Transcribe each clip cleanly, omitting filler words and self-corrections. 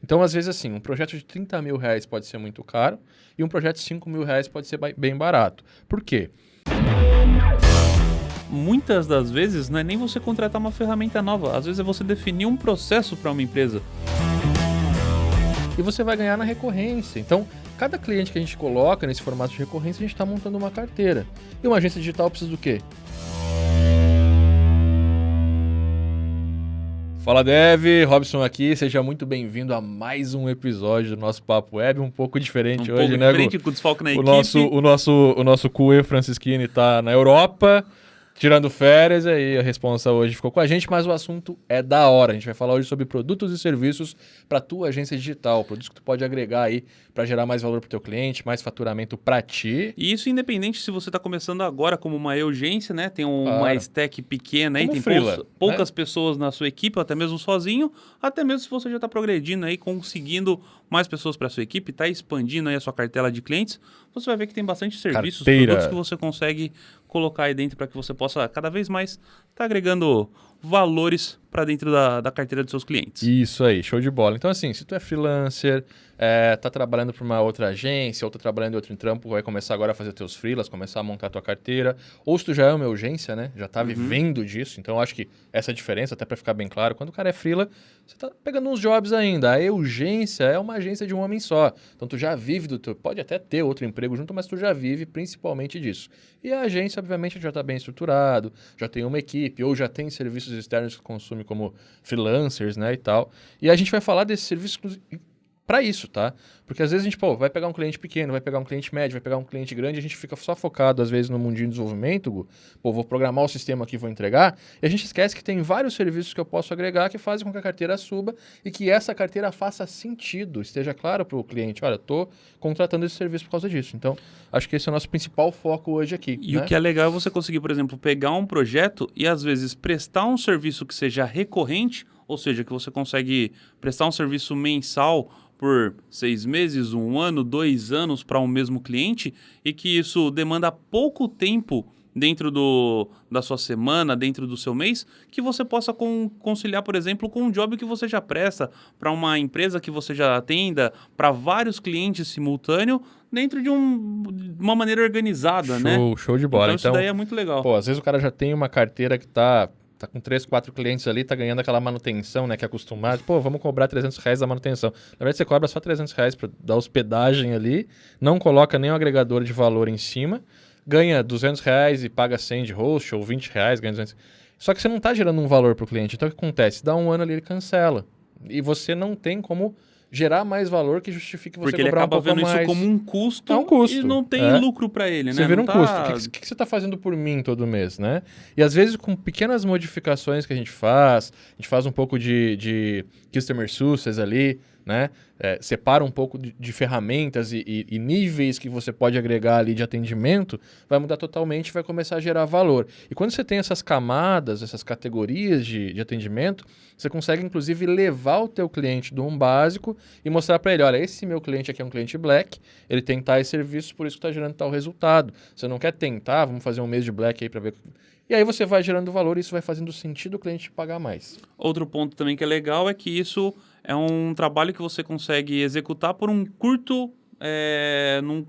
Então, às vezes, assim, um projeto de R$ 30.000 pode ser muito caro e um projeto de R$ 5.000 pode ser bem barato. Por quê? Muitas das vezes não é nem você contratar uma ferramenta nova, às vezes é você definir um processo para uma empresa. E você vai ganhar na recorrência. Então, cada cliente que a gente coloca nesse formato de recorrência, a gente está montando uma carteira. E uma agência digital precisa do quê? Fala Dev, Robson aqui, seja muito bem-vindo a mais um episódio do nosso Papo Web, um pouco diferente hoje, né, Diferente, com desfalque na equipe. O nosso QE Francisquini está na Europa, tirando férias, aí a responsa hoje ficou com a gente, mas o assunto é da hora. A gente vai falar hoje sobre produtos e serviços para tua agência digital, produtos que tu pode agregar aí para gerar mais valor para o teu cliente, mais faturamento para ti. E isso independente se você está começando agora como uma agência, né? Tem uma stack pequena aí, Como tem freela, poucas né? pessoas na sua equipe, ou até mesmo sozinho, até mesmo se você já está progredindo aí, conseguindo mais pessoas para sua equipe, está expandindo aí a sua cartela de clientes, você vai ver que tem bastante serviços, produtos que você consegue colocar aí dentro para que você possa cada vez mais estar agregando valores para dentro da carteira dos seus clientes. Isso aí, show de bola. Então assim, se tu é freelancer, tá trabalhando para uma outra agência, ou tá trabalhando em outro trampo, vai começar agora a fazer teus freelas, começar a montar tua carteira, ou se tu já é uma agência, né, já tá vivendo disso, então eu acho que essa é a diferença, até para ficar bem claro, quando o cara é freela, você tá pegando uns jobs ainda, a agência é uma agência de um homem só, então tu já vive do teu, pode até ter outro emprego junto, mas tu já vive principalmente disso. E a agência, obviamente, já tá bem estruturado, já tem uma equipe, ou já tem serviços externos que consome como freelancers, né, e tal. E a gente vai falar desse serviço para isso, tá? Porque às vezes a gente, vai pegar um cliente pequeno, vai pegar um cliente médio, vai pegar um cliente grande, a gente fica só focado, às vezes, no mundinho de desenvolvimento, Gu. Vou programar o sistema aqui, vou entregar, e a gente esquece que tem vários serviços que eu posso agregar que fazem com que a carteira suba e que essa carteira faça sentido, esteja claro para o cliente, olha, estou contratando esse serviço por causa disso. Então, acho que esse é o nosso principal foco hoje aqui. E o que é legal é você conseguir, por exemplo, pegar um projeto e, às vezes, prestar um serviço que seja recorrente, ou seja, que você consegue prestar um serviço mensal por 6 meses, 1 ano, 2 anos para um mesmo cliente e que isso demanda pouco tempo dentro da sua semana, dentro do seu mês, que você possa conciliar, por exemplo, com um job que você já presta para uma empresa que você já atenda, para vários clientes simultâneos, dentro de uma maneira organizada, né? Show de bola. Então isso daí é muito legal. Às vezes o cara já tem uma carteira que tá com 3, 4 clientes ali, tá ganhando aquela manutenção, né, que é acostumado. Vamos cobrar R$ 300 da manutenção. Na verdade, você cobra só R$ 300 para dar hospedagem ali, não coloca nenhum agregador de valor em cima, ganha R$ 200 e paga 100 de host, ou R$ 20, ganha 200. Só que você não tá gerando um valor pro cliente. Então, o que acontece? Dá 1 ano ali, ele cancela. E você não tem como gerar mais valor que justifique você porque ele cobrar acaba um pouco vendo mais. isso como um custo, custo. E não tem lucro para ele, você né? vira não custo. O que você está fazendo por mim todo mês, né? E às vezes com pequenas modificações que a gente faz um pouco de Customer Success ali, né? Separa um pouco de ferramentas e níveis que você pode agregar ali de atendimento, vai mudar totalmente e vai começar a gerar valor. E quando você tem essas camadas, essas categorias de atendimento, você consegue, inclusive, levar o teu cliente do um básico e mostrar para ele, olha, esse meu cliente aqui é um cliente black, ele tem tais serviços, por isso que está gerando tal resultado. Você não quer tentar, vamos fazer um mês de black aí para ver... E aí você vai gerando valor e isso vai fazendo sentido o cliente pagar mais. Outro ponto também que é legal é que isso é um trabalho que você consegue executar por um curto,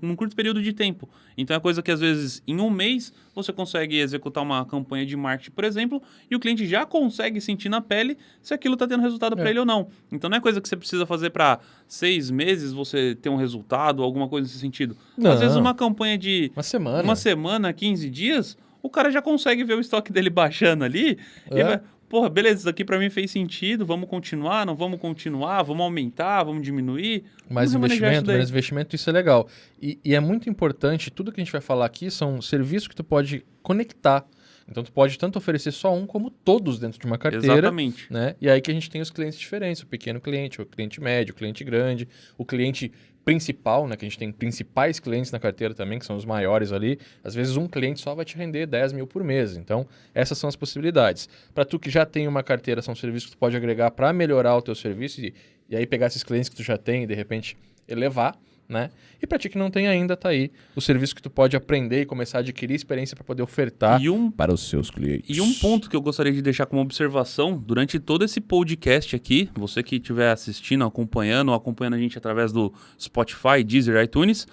num curto período de tempo. Então é coisa que às vezes em um mês você consegue executar uma campanha de marketing, por exemplo, e o cliente já consegue sentir na pele se aquilo está tendo resultado para ele ou não. Então não é coisa que você precisa fazer para 6 meses você ter um resultado, alguma coisa nesse sentido. Não. Às vezes uma campanha de uma semana, 15 dias, o cara já consegue ver o estoque dele baixando ali e vai... beleza, isso aqui para mim fez sentido, vamos continuar, não vamos continuar, vamos aumentar, vamos diminuir. Mais investimento, isso é legal. E é muito importante, tudo que a gente vai falar aqui são serviços que tu pode conectar. Então, tu pode tanto oferecer só um, como todos dentro de uma carteira. Exatamente. Né? E aí que a gente tem os clientes diferentes, o pequeno cliente, o cliente médio, o cliente grande, o cliente principal, né? Que a gente tem principais clientes na carteira também, que são os maiores ali. Às vezes um cliente só vai te render 10 mil por mês. Então, essas são as possibilidades. Para tu que já tem uma carteira, são serviços que tu pode agregar para melhorar o teu serviço e aí pegar esses clientes que tu já tem e, de repente, elevar. né? E para ti que não tem ainda, tá aí o serviço que tu pode aprender e começar a adquirir experiência para poder ofertar para os seus clientes. E um ponto que eu gostaria de deixar como observação, durante todo esse podcast aqui, você que estiver assistindo, acompanhando, ou acompanhando a gente através do Spotify, Deezer, iTunes,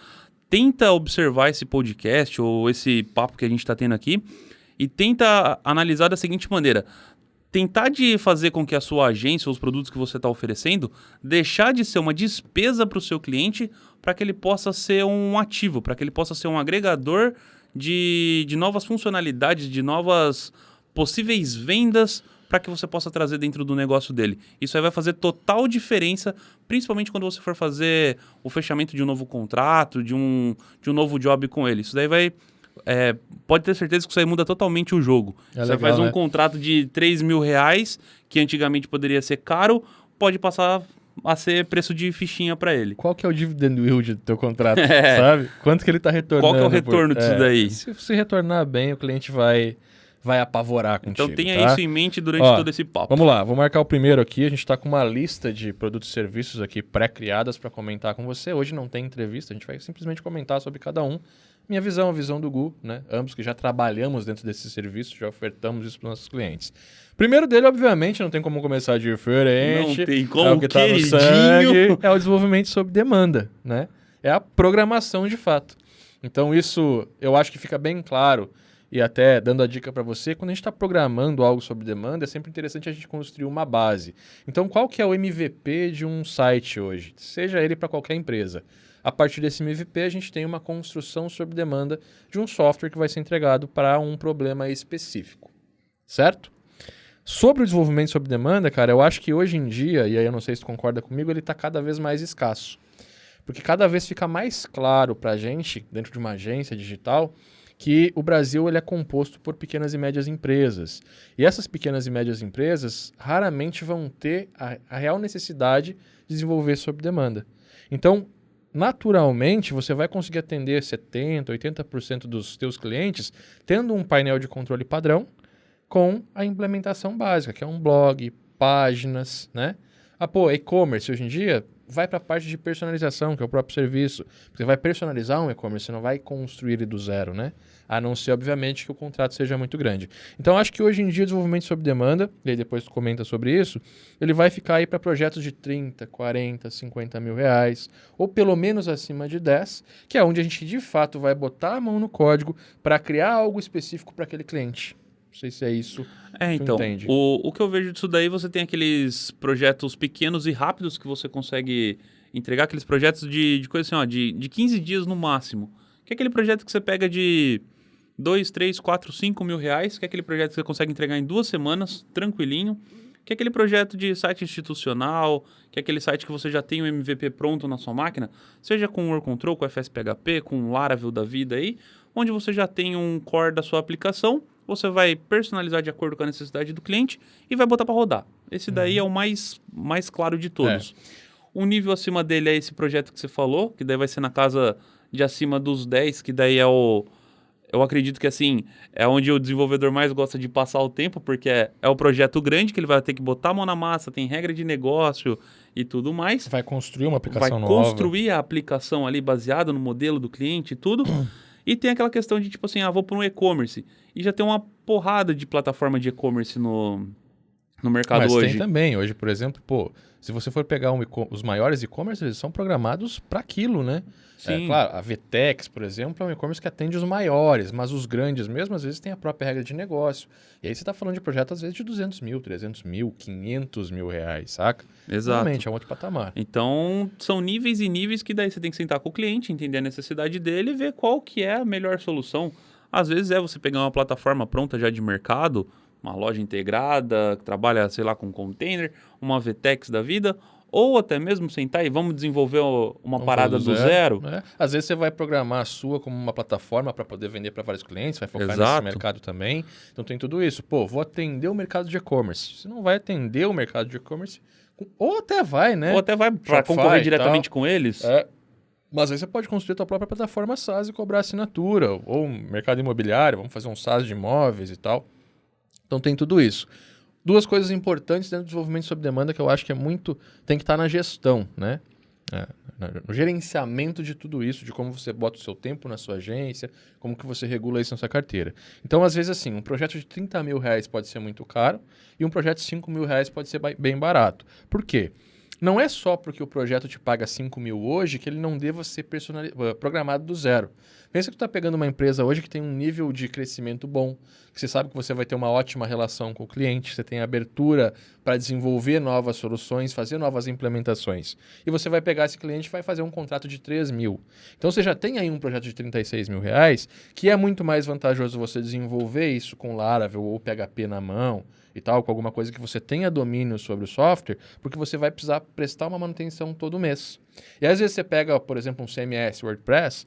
tenta observar esse podcast ou esse papo que a gente está tendo aqui e tenta analisar da seguinte maneira: tentar de fazer com que a sua agência ou os produtos que você está oferecendo deixar de ser uma despesa para o seu cliente para que ele possa ser um ativo, para que ele possa ser um agregador de novas funcionalidades, de novas possíveis vendas para que você possa trazer dentro do negócio dele. Isso aí vai fazer total diferença, principalmente quando você for fazer o fechamento de um novo contrato, de um novo job com ele. Isso daí vai... pode ter certeza que isso aí muda totalmente o jogo. Você faz um contrato de R$3.000, que antigamente poderia ser caro, pode passar a ser preço de fichinha para ele. Qual que é o dividend yield do teu contrato, sabe? Quanto que ele está retornando? Qual que é o retorno disso daí? Se você retornar bem, o cliente vai apavorar contigo. Então tenha tá? isso em mente durante todo esse papo. Vamos lá, vou marcar o primeiro aqui. A gente está com uma lista de produtos e serviços aqui pré-criadas para comentar com você. Hoje não tem entrevista, a gente vai simplesmente comentar sobre cada um. Minha visão, a visão do Gu, né? Ambos que já trabalhamos dentro desse serviço, já ofertamos isso para os nossos clientes. Primeiro dele, obviamente, não tem como começar diferente. Não tem como, é o que tá no sangue, é o desenvolvimento sob demanda, né? É a programação de fato. Então isso, eu acho que fica bem claro, e até dando a dica para você, quando a gente está programando algo sob demanda, é sempre interessante a gente construir uma base. Então qual que é o MVP de um site hoje? Seja ele para qualquer empresa. A partir desse MVP, a gente tem uma construção sob demanda de um software que vai ser entregado para um problema específico, certo? Sobre o desenvolvimento sob demanda, cara, eu acho que hoje em dia, e aí eu não sei se tu concorda comigo, ele está cada vez mais escasso. Porque cada vez fica mais claro para a gente, dentro de uma agência digital, que o Brasil ele é composto por pequenas e médias empresas. E essas pequenas e médias empresas raramente vão ter a real necessidade de desenvolver sob demanda. Então, naturalmente, você vai conseguir atender 70%, 80% dos teus clientes tendo um painel de controle padrão com a implementação básica, que é um blog, páginas, né? E-commerce hoje em dia vai para a parte de personalização, que é o próprio serviço. Você vai personalizar um e-commerce, você não vai construir ele do zero, né? A não ser, obviamente, que o contrato seja muito grande. Então, acho que hoje em dia o desenvolvimento sob demanda, e aí depois tu comenta sobre isso, ele vai ficar aí para projetos de 30, 40, 50 mil reais, ou pelo menos acima de 10, que é onde a gente de fato vai botar a mão no código para criar algo específico para aquele cliente. Não sei se é isso que tu entende. O que eu vejo disso daí, você tem aqueles projetos pequenos e rápidos que você consegue entregar, aqueles projetos de coisa assim, ó, de 15 dias no máximo. Que é aquele projeto que você pega de 2, 3, 4, 5 mil reais, que é aquele projeto que você consegue entregar em 2 semanas, tranquilinho. Que é aquele projeto de site institucional, que é aquele site que você já tem o MVP pronto na sua máquina, seja com o WordControl, com o FSPHP, com o Laravel da vida aí, onde você já tem um core da sua aplicação, você vai personalizar de acordo com a necessidade do cliente e vai botar para rodar. Esse daí é o mais claro de todos. Um nível acima dele é esse projeto que você falou, que daí vai ser na casa de acima dos 10, que daí é o... Eu acredito que assim, é onde o desenvolvedor mais gosta de passar o tempo, porque é o projeto grande, que ele vai ter que botar a mão na massa, tem regra de negócio e tudo mais. Vai construir uma aplicação nova. Vai construir a aplicação ali baseada no modelo do cliente e tudo. E tem aquela questão de tipo assim, vou para um e-commerce. E já tem uma porrada de plataforma de e-commerce no mercado hoje. Mas tem também. Hoje, por exemplo, se você for pegar os maiores e-commerce, eles são programados para aquilo, né? Sim. Claro, a Vtex, por exemplo, é um e-commerce que atende os maiores, mas os grandes mesmo, às vezes, têm a própria regra de negócio. E aí você está falando de projetos, às vezes, de 200 mil, 300 mil, 500 mil reais, saca? Exato. Realmente, é um outro patamar. Então, são níveis e níveis que daí você tem que sentar com o cliente, entender a necessidade dele e ver qual que é a melhor solução. Às vezes é você pegar uma plataforma pronta já de mercado, uma loja integrada, que trabalha, sei lá, com container, uma Vtex da vida, ou até mesmo sentar e vamos desenvolver uma parada do zero. Às vezes você vai programar a sua como uma plataforma para poder vender para vários clientes, vai focar nesse mercado também. Então tem tudo isso. Vou atender o mercado de e-commerce. Você não vai atender o mercado de e-commerce, ou até vai, né? Ou até vai para concorrer diretamente com eles. Mas aí você pode construir a tua própria plataforma SaaS e cobrar assinatura. Ou mercado imobiliário, vamos fazer um SaaS de imóveis e tal. Então tem tudo isso. Duas coisas importantes dentro do desenvolvimento sob demanda que eu acho que tem que estar na gestão, né? no gerenciamento de tudo isso, de como você bota o seu tempo na sua agência, como que você regula isso na sua carteira. Então, às vezes, assim, um projeto de R$ 30.000 pode ser muito caro e um projeto de R$ 5.000 pode ser bem barato. Por quê? Não é só porque o projeto te paga 5 mil hoje que ele não deva ser programado do zero. Pensa que tu está pegando uma empresa hoje que tem um nível de crescimento bom, que você sabe que você vai ter uma ótima relação com o cliente, você tem abertura para desenvolver novas soluções, fazer novas implementações. E você vai pegar esse cliente e vai fazer um contrato de 3 mil. Então você já tem aí um projeto de R$ 36.000, que é muito mais vantajoso você desenvolver isso com Laravel ou PHP na mão, e tal, com alguma coisa que você tenha domínio sobre o software, porque você vai precisar prestar uma manutenção todo mês. E às vezes você pega, por exemplo, um CMS, WordPress,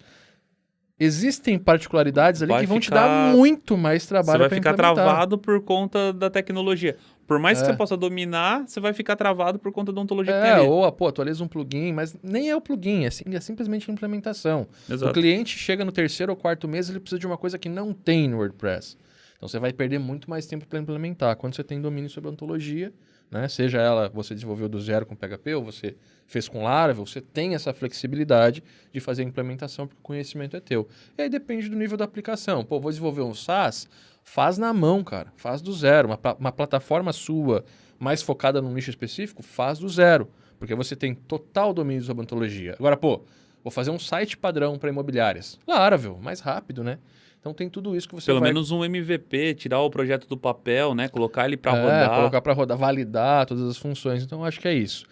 existem particularidades ali que vão te dar muito mais trabalho para implementar. Você vai ficar travado por conta da tecnologia. Por mais que você possa dominar, você vai ficar travado por conta da ontologia que tem ali. Ou, atualiza um plugin, mas nem é o plugin, é simplesmente a implementação. Exato. O cliente chega no 3º ou 4º mês, ele precisa de uma coisa que não tem no WordPress. Então, você vai perder muito mais tempo para implementar. Quando você tem domínio sobre a ontologia, né, seja ela você desenvolveu do zero com PHP ou você fez com Laravel, você tem essa flexibilidade de fazer a implementação porque o conhecimento é teu. E aí depende do nível da aplicação. Pô, vou desenvolver um SaaS, faz na mão, cara. Faz do zero. Uma plataforma sua mais focada num nicho específico, faz do zero. Porque você tem total domínio sobre a ontologia. Agora, pô, vou fazer um site padrão para imobiliárias. Laravel, mais rápido, né? Então tem tudo isso que você Pelo menos um MVP, tirar o projeto do papel, né? Colocar ele para rodar. Colocar para rodar, validar todas as funções. Então acho que é isso.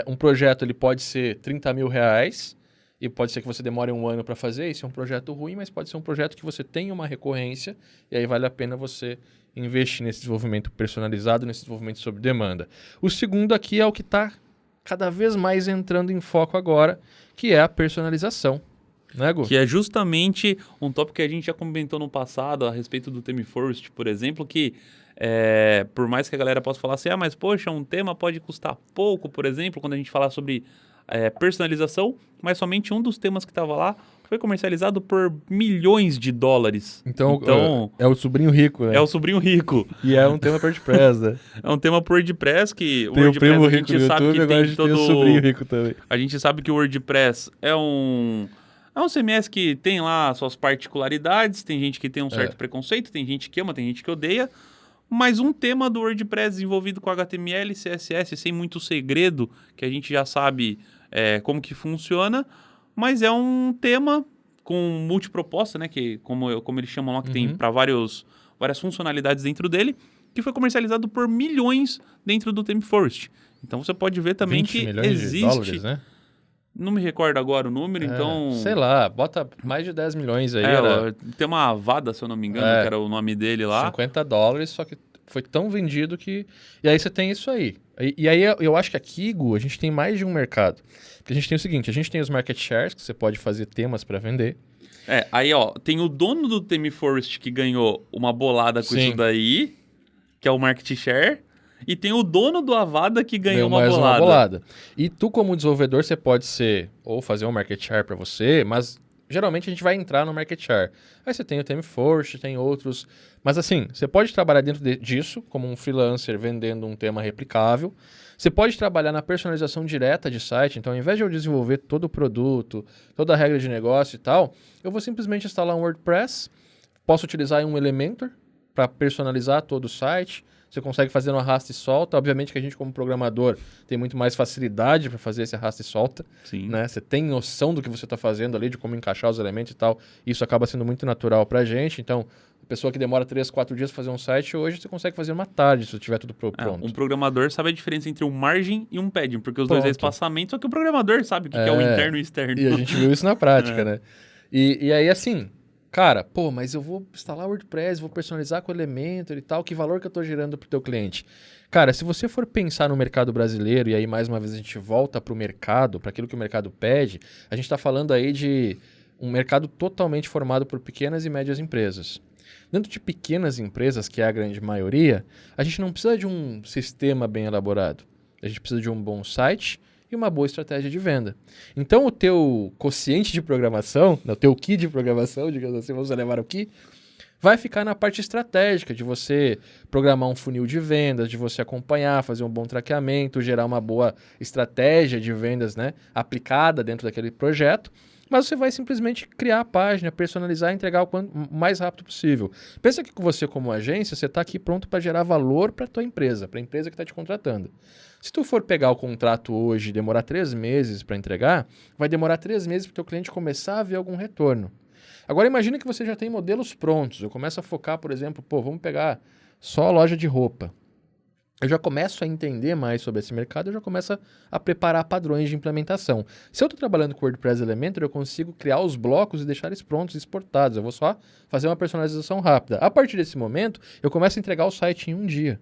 Um projeto ele pode ser R$ 30.000 e pode ser que você demore um ano para fazer. Isso é um projeto ruim, mas pode ser um projeto que você tem uma recorrência e aí vale a pena você investir nesse desenvolvimento personalizado, nesse desenvolvimento sob demanda. O segundo aqui é o que está cada vez mais entrando em foco agora, que é a personalização. Né, Gu? Que é justamente um tópico que a gente já comentou no passado a respeito do ThemeForest, por exemplo, que por mais que a galera possa falar assim, mas poxa, um tema pode custar pouco, por exemplo, quando a gente falar sobre personalização, mas somente um dos temas que estava lá foi comercializado por milhões de dólares. Então é o sobrinho rico, né? É o sobrinho rico. E é um tema por WordPress, né? É um tema por WordPress que tem WordPress, o primo rico no YouTube, agora a gente tem o sobrinho rico também. A gente sabe que o WordPress é um CMS que tem lá suas particularidades, tem gente que tem um certo preconceito, tem gente que ama, tem gente que odeia, mas um tema do WordPress desenvolvido com HTML e CSS, sem muito segredo, que a gente já sabe como que funciona, mas é um tema com multiproposta, né, que como eles chamam lá, que tem para várias funcionalidades dentro dele, que foi comercializado por milhões dentro do ThemeForest. Então você pode ver também que existe... de dólares, né? Não me recordo agora o número, então... Sei lá, bota mais de 10 milhões aí. Tem uma Avada, se eu não me engano, que era o nome dele lá. $50, só que foi tão vendido que... E aí você tem isso aí. E aí eu acho que aqui, Gu, a gente tem mais de um mercado. Porque a gente tem o seguinte, a gente tem os market shares, que você pode fazer temas para vender. Aí tem o dono do ThemeForest que ganhou uma bolada com isso daí, que é o market share... E tem o dono do Avada que ganhou uma bolada. E tu, como desenvolvedor, você pode ser ou fazer um market share para você, mas geralmente a gente vai entrar no market share. Aí você tem o ThemeForest, tem outros. Mas assim, você pode trabalhar dentro disso, como um freelancer vendendo um tema replicável. Você pode trabalhar na personalização direta de site. Então, ao invés de eu desenvolver todo o produto, toda a regra de negócio e tal, eu vou simplesmente instalar um WordPress, posso utilizar um Elementor para personalizar todo o site. Você consegue fazer no arrasta e solta. Obviamente que a gente, como programador, tem muito mais facilidade para fazer esse arrasta e solta. Sim. Né? Você tem noção do que você está fazendo ali, de como encaixar os elementos e tal. Isso acaba sendo muito natural para a gente. Então, a pessoa que demora 3, 4 dias para fazer um site, hoje você consegue fazer uma tarde, se tiver tudo pronto. Um programador sabe a diferença entre um margin e um padding, porque os dois é espaçamento, só que o programador sabe o que é o interno e o externo. E a gente viu isso na prática, né? E aí, assim... Cara, mas eu vou instalar o WordPress, vou personalizar com o Elementor e tal, que valor que eu estou gerando para o teu cliente? Cara, se você for pensar no mercado brasileiro, e aí mais uma vez a gente volta para o mercado, para aquilo que o mercado pede, a gente está falando aí de um mercado totalmente formado por pequenas e médias empresas. Dentro de pequenas empresas, que é a grande maioria, a gente não precisa de um sistema bem elaborado. A gente precisa de um bom site e uma boa estratégia de venda. Então, o teu quociente de programação, o teu key de programação, digamos assim, vamos levar o key, vai ficar na parte estratégica de você programar um funil de vendas, de você acompanhar, fazer um bom traqueamento, gerar uma boa estratégia de vendas, né, aplicada dentro daquele projeto. Mas você vai simplesmente criar a página, personalizar e entregar o mais rápido possível. Pensa que você, como agência, você está aqui pronto para gerar valor para a tua empresa, para a empresa que está te contratando. Se tu for pegar o contrato hoje e demorar 3 meses para entregar, vai demorar 3 meses para o teu cliente começar a ver algum retorno. Agora imagina que você já tem modelos prontos. Eu começo a focar, por exemplo, vamos pegar só a loja de roupa. Eu já começo a entender mais sobre esse mercado, eu já começo a preparar padrões de implementação. Se eu estou trabalhando com WordPress Elementor, eu consigo criar os blocos e deixar eles prontos, exportados. Eu vou só fazer uma personalização rápida. A partir desse momento, eu começo a entregar o site em um dia.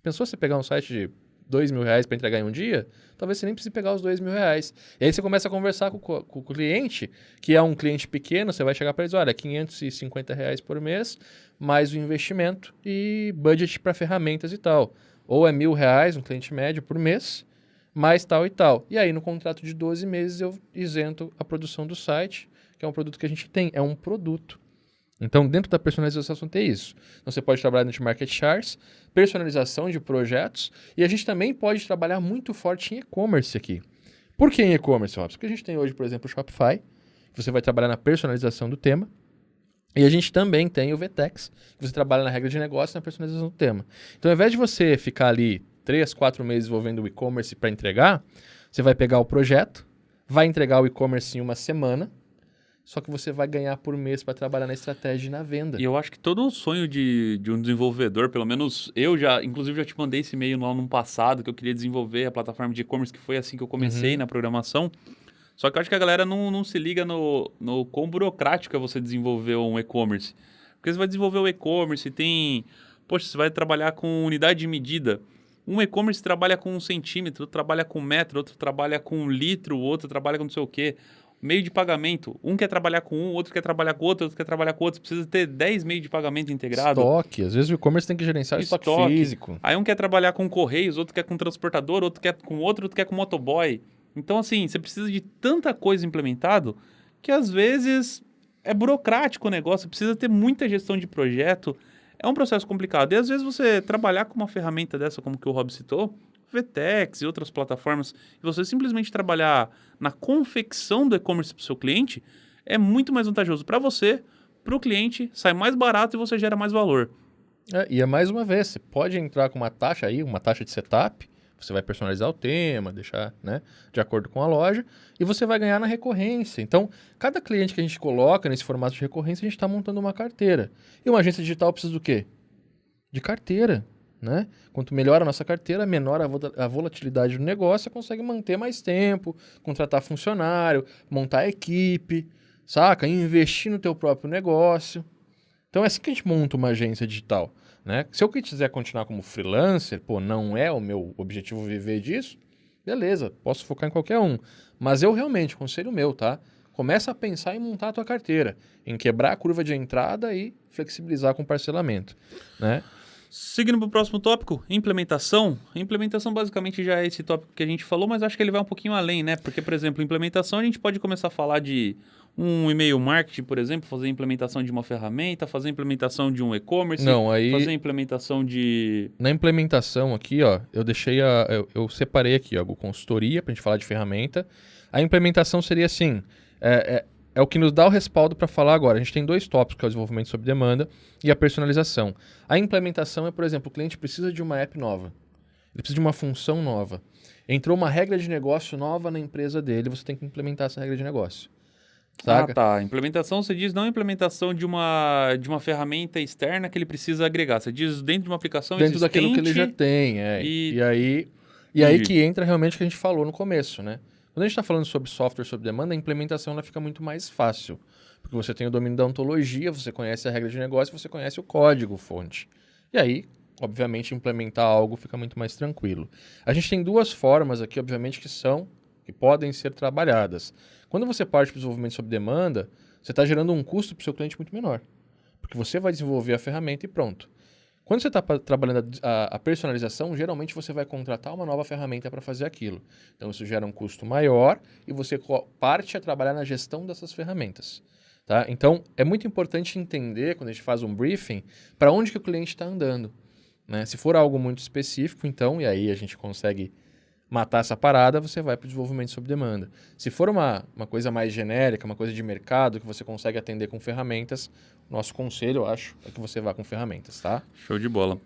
Pensou você pegar um site de R$2.000 para entregar em um dia? Talvez você nem precise pegar os R$2.000. E aí você começa a conversar com o cliente, que é um cliente pequeno, você vai chegar para eles, olha, R$550 por mês, mais o investimento e budget para ferramentas e tal. Ou é R$1.000, um cliente médio por mês, mais tal e tal. E aí no contrato de 12 meses eu isento a produção do site, que é um produto que a gente tem, é um produto. Então, dentro da personalização tem isso. Então, você pode trabalhar no market charts, personalização de projetos, e a gente também pode trabalhar muito forte em e-commerce aqui. Por que em e-commerce, Robson? Porque a gente tem hoje, por exemplo, o Shopify, que você vai trabalhar na personalização do tema, e a gente também tem o VTEX, que você trabalha na regra de negócio e na personalização do tema. Então, ao invés de você ficar ali 3, 4 meses desenvolvendo o e-commerce para entregar, você vai pegar o projeto, vai entregar o e-commerce em uma semana, só que você vai ganhar por mês para trabalhar na estratégia e na venda. E eu acho que todo o sonho de um desenvolvedor, pelo menos eu inclusive já te mandei esse e-mail lá no passado, que eu queria desenvolver a plataforma de e-commerce, que foi assim que eu comecei na programação. Só que eu acho que a galera não se liga no quão burocrático é você desenvolver um e-commerce. Porque você vai desenvolver o e-commerce, poxa, você vai trabalhar com unidade de medida. Um e-commerce trabalha com 1 centímetro, outro trabalha com 1 metro, outro trabalha com 1 litro, outro trabalha com não sei o quê. Meio de pagamento. Um quer trabalhar com um, outro quer trabalhar com outro, outro quer trabalhar com outro. Você precisa ter 10 meios de pagamento integrado. Estoque. Às vezes o e-commerce tem que gerenciar estoque físico. Aí um quer trabalhar com correios, outro quer com transportador, outro quer com outro quer com motoboy. Então, assim, você precisa de tanta coisa implementado que às vezes é burocrático o negócio. Você precisa ter muita gestão de projeto. É um processo complicado. E às vezes você trabalhar com uma ferramenta dessa, como que o Rob citou, VTEX e outras plataformas, e você simplesmente trabalhar na confecção do e-commerce para o seu cliente, é muito mais vantajoso para você, para o cliente, sai mais barato e você gera mais valor. E é mais uma vez, você pode entrar com uma taxa aí, uma taxa de setup, você vai personalizar o tema, deixar, né, de acordo com a loja, e você vai ganhar na recorrência. Então, cada cliente que a gente coloca nesse formato de recorrência, a gente está montando uma carteira. E uma agência digital precisa do quê? De carteira. Né? Quanto melhor a nossa carteira, menor a volatilidade do negócio, você consegue manter mais tempo, contratar funcionário, montar equipe, saca? Investir no teu próprio negócio. Então é assim que a gente monta uma agência digital, né? Se eu quiser continuar como freelancer, não é o meu objetivo viver disso, beleza, posso focar em qualquer um. Mas eu realmente, conselho meu, tá? Começa a pensar em montar a tua carteira, em quebrar a curva de entrada e flexibilizar com parcelamento, né? Seguindo para o próximo tópico, implementação. A implementação basicamente já é esse tópico que a gente falou, mas acho que ele vai um pouquinho além, né? Porque, por exemplo, implementação a gente pode começar a falar de um e-mail marketing, por exemplo, fazer a implementação de uma ferramenta, fazer a implementação de um e-commerce, fazer a implementação de... Na implementação aqui, ó, eu separei aqui, ó, a consultoria, para a gente falar de ferramenta. A implementação seria assim... É o que nos dá o respaldo para falar agora. A gente tem 2 tópicos, que é o desenvolvimento sob demanda e a personalização. A implementação é, por exemplo, o cliente precisa de uma app nova. Ele precisa de uma função nova. Entrou uma regra de negócio nova na empresa dele, você tem que implementar essa regra de negócio. Saca? Ah, tá. Implementação, você diz não implementação de uma ferramenta externa que ele precisa agregar. Você diz dentro de uma aplicação dentro existente... daquilo que ele já tem, E aí que entra realmente o que a gente falou no começo, né? Quando a gente está falando sobre software sob demanda, a implementação ela fica muito mais fácil. Porque você tem o domínio da ontologia, você conhece a regra de negócio, você conhece o código-fonte. E aí, obviamente, implementar algo fica muito mais tranquilo. A gente tem 2 formas aqui, obviamente, que podem ser trabalhadas. Quando você parte para o desenvolvimento sob demanda, você está gerando um custo para o seu cliente muito menor. Porque você vai desenvolver a ferramenta e pronto. Quando você está trabalhando a personalização, geralmente você vai contratar uma nova ferramenta para fazer aquilo. Então, isso gera um custo maior e você parte a trabalhar na gestão dessas ferramentas. Tá? Então, é muito importante entender, quando a gente faz um briefing, para onde que o cliente está andando. Né? Se for algo muito específico, então, e aí a gente consegue matar essa parada, você vai para o desenvolvimento sob demanda. Se for uma coisa mais genérica, uma coisa de mercado, que você consegue atender com ferramentas, nosso conselho, eu acho, é que você vá com ferramentas, tá? Show de bola.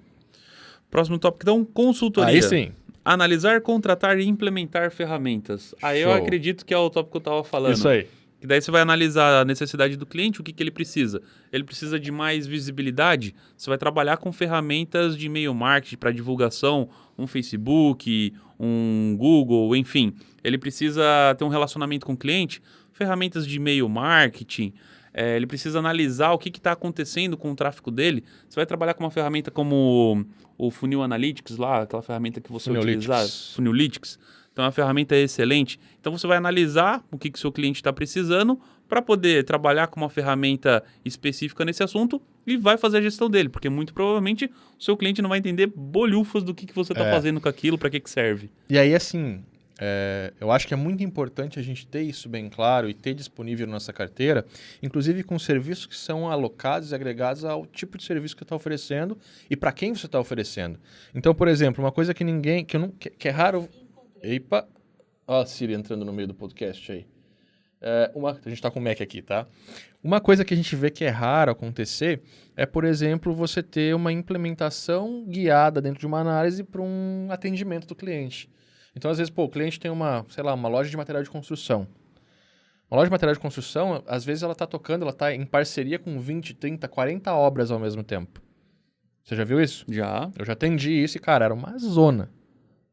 Próximo tópico, então, consultoria. Aí sim. Analisar, contratar e implementar ferramentas. Aí eu Show. acredito que é o tópico que eu estava falando. Isso aí. E daí você vai analisar a necessidade do cliente, o que ele precisa. Ele precisa de mais visibilidade? Você vai trabalhar com ferramentas de e-mail marketing para divulgação, um Facebook, um Google, enfim. Ele precisa ter um relacionamento com o cliente, ferramentas de e-mail marketing. Ele precisa analisar o que está acontecendo com o tráfego dele. Você vai trabalhar com uma ferramenta como o Funil Analytics, lá, aquela ferramenta que você utilizar, Funelytics. Então, é uma ferramenta excelente. Então, você vai analisar o que o seu cliente está precisando para poder trabalhar com uma ferramenta específica nesse assunto e vai fazer a gestão dele, porque muito provavelmente o seu cliente não vai entender bolhufas do que você está fazendo com aquilo, para que serve. E aí, assim, eu acho que é muito importante a gente ter isso bem claro e ter disponível na nossa carteira, inclusive com serviços que são alocados e agregados ao tipo de serviço que você está oferecendo e para quem você está oferecendo. Então, por exemplo, uma coisa que é raro... Epa! Ó a Siri entrando no meio do podcast aí. A gente tá com o Mac aqui, tá? Uma coisa que a gente vê que é raro acontecer é, por exemplo, você ter uma implementação guiada dentro de uma análise para um atendimento do cliente. Então, às vezes, o cliente tem uma loja de material de construção. Uma loja de material de construção, às vezes ela tá em parceria com 20, 30, 40 obras ao mesmo tempo. Você já viu isso? Já. Eu já atendi isso e, cara, era uma zona.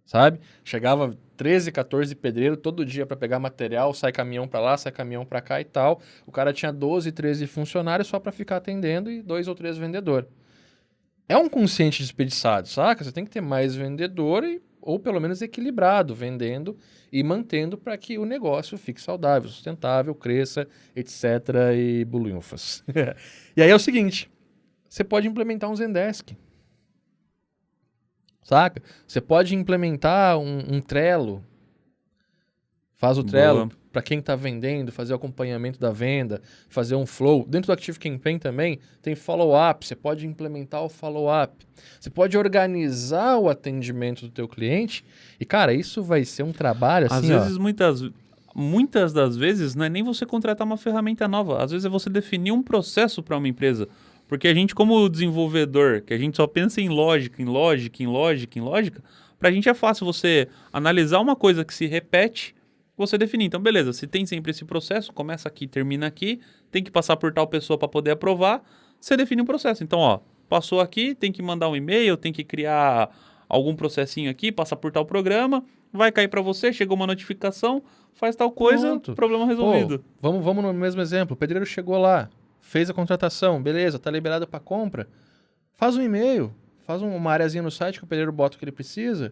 Sabe? Chegava 13, 14 pedreiros todo dia para pegar material, sai caminhão para lá, sai caminhão para cá e tal. O cara tinha 12, 13 funcionários só para ficar atendendo e 2 ou 3 vendedores. É um consciente desperdiçado, saca? Você tem que ter mais vendedor ou pelo menos equilibrado, vendendo e mantendo para que o negócio fique saudável, sustentável, cresça, etc. e bulunfas. E aí é o seguinte, você pode implementar um Zendesk. Saca? Você pode implementar um Trello. Faz o Trello para quem está vendendo, fazer o acompanhamento da venda, fazer um flow. Dentro do Active Campaign também tem follow-up. Você pode implementar o follow-up. Você pode organizar o atendimento do teu cliente. E, cara, isso vai ser um trabalho assim, às vezes, muitas das vezes, não é nem você contratar uma ferramenta nova. Às vezes é você definir um processo para uma empresa. Porque a gente, como desenvolvedor, que a gente só pensa em lógica, pra gente é fácil você analisar uma coisa que se repete, você definir. Então, beleza, se tem sempre esse processo, começa aqui, termina aqui, tem que passar por tal pessoa para poder aprovar, você define um processo. Então, passou aqui, tem que mandar um e-mail, tem que criar algum processinho aqui, passar por tal programa, vai cair para você, chegou uma notificação, faz tal coisa, pronto. Problema resolvido. Vamos no mesmo exemplo. O pedreiro chegou lá, fez a contratação, beleza, tá liberado para compra. Faz um e-mail, faz uma areazinha no site que o pedreiro bota o que ele precisa,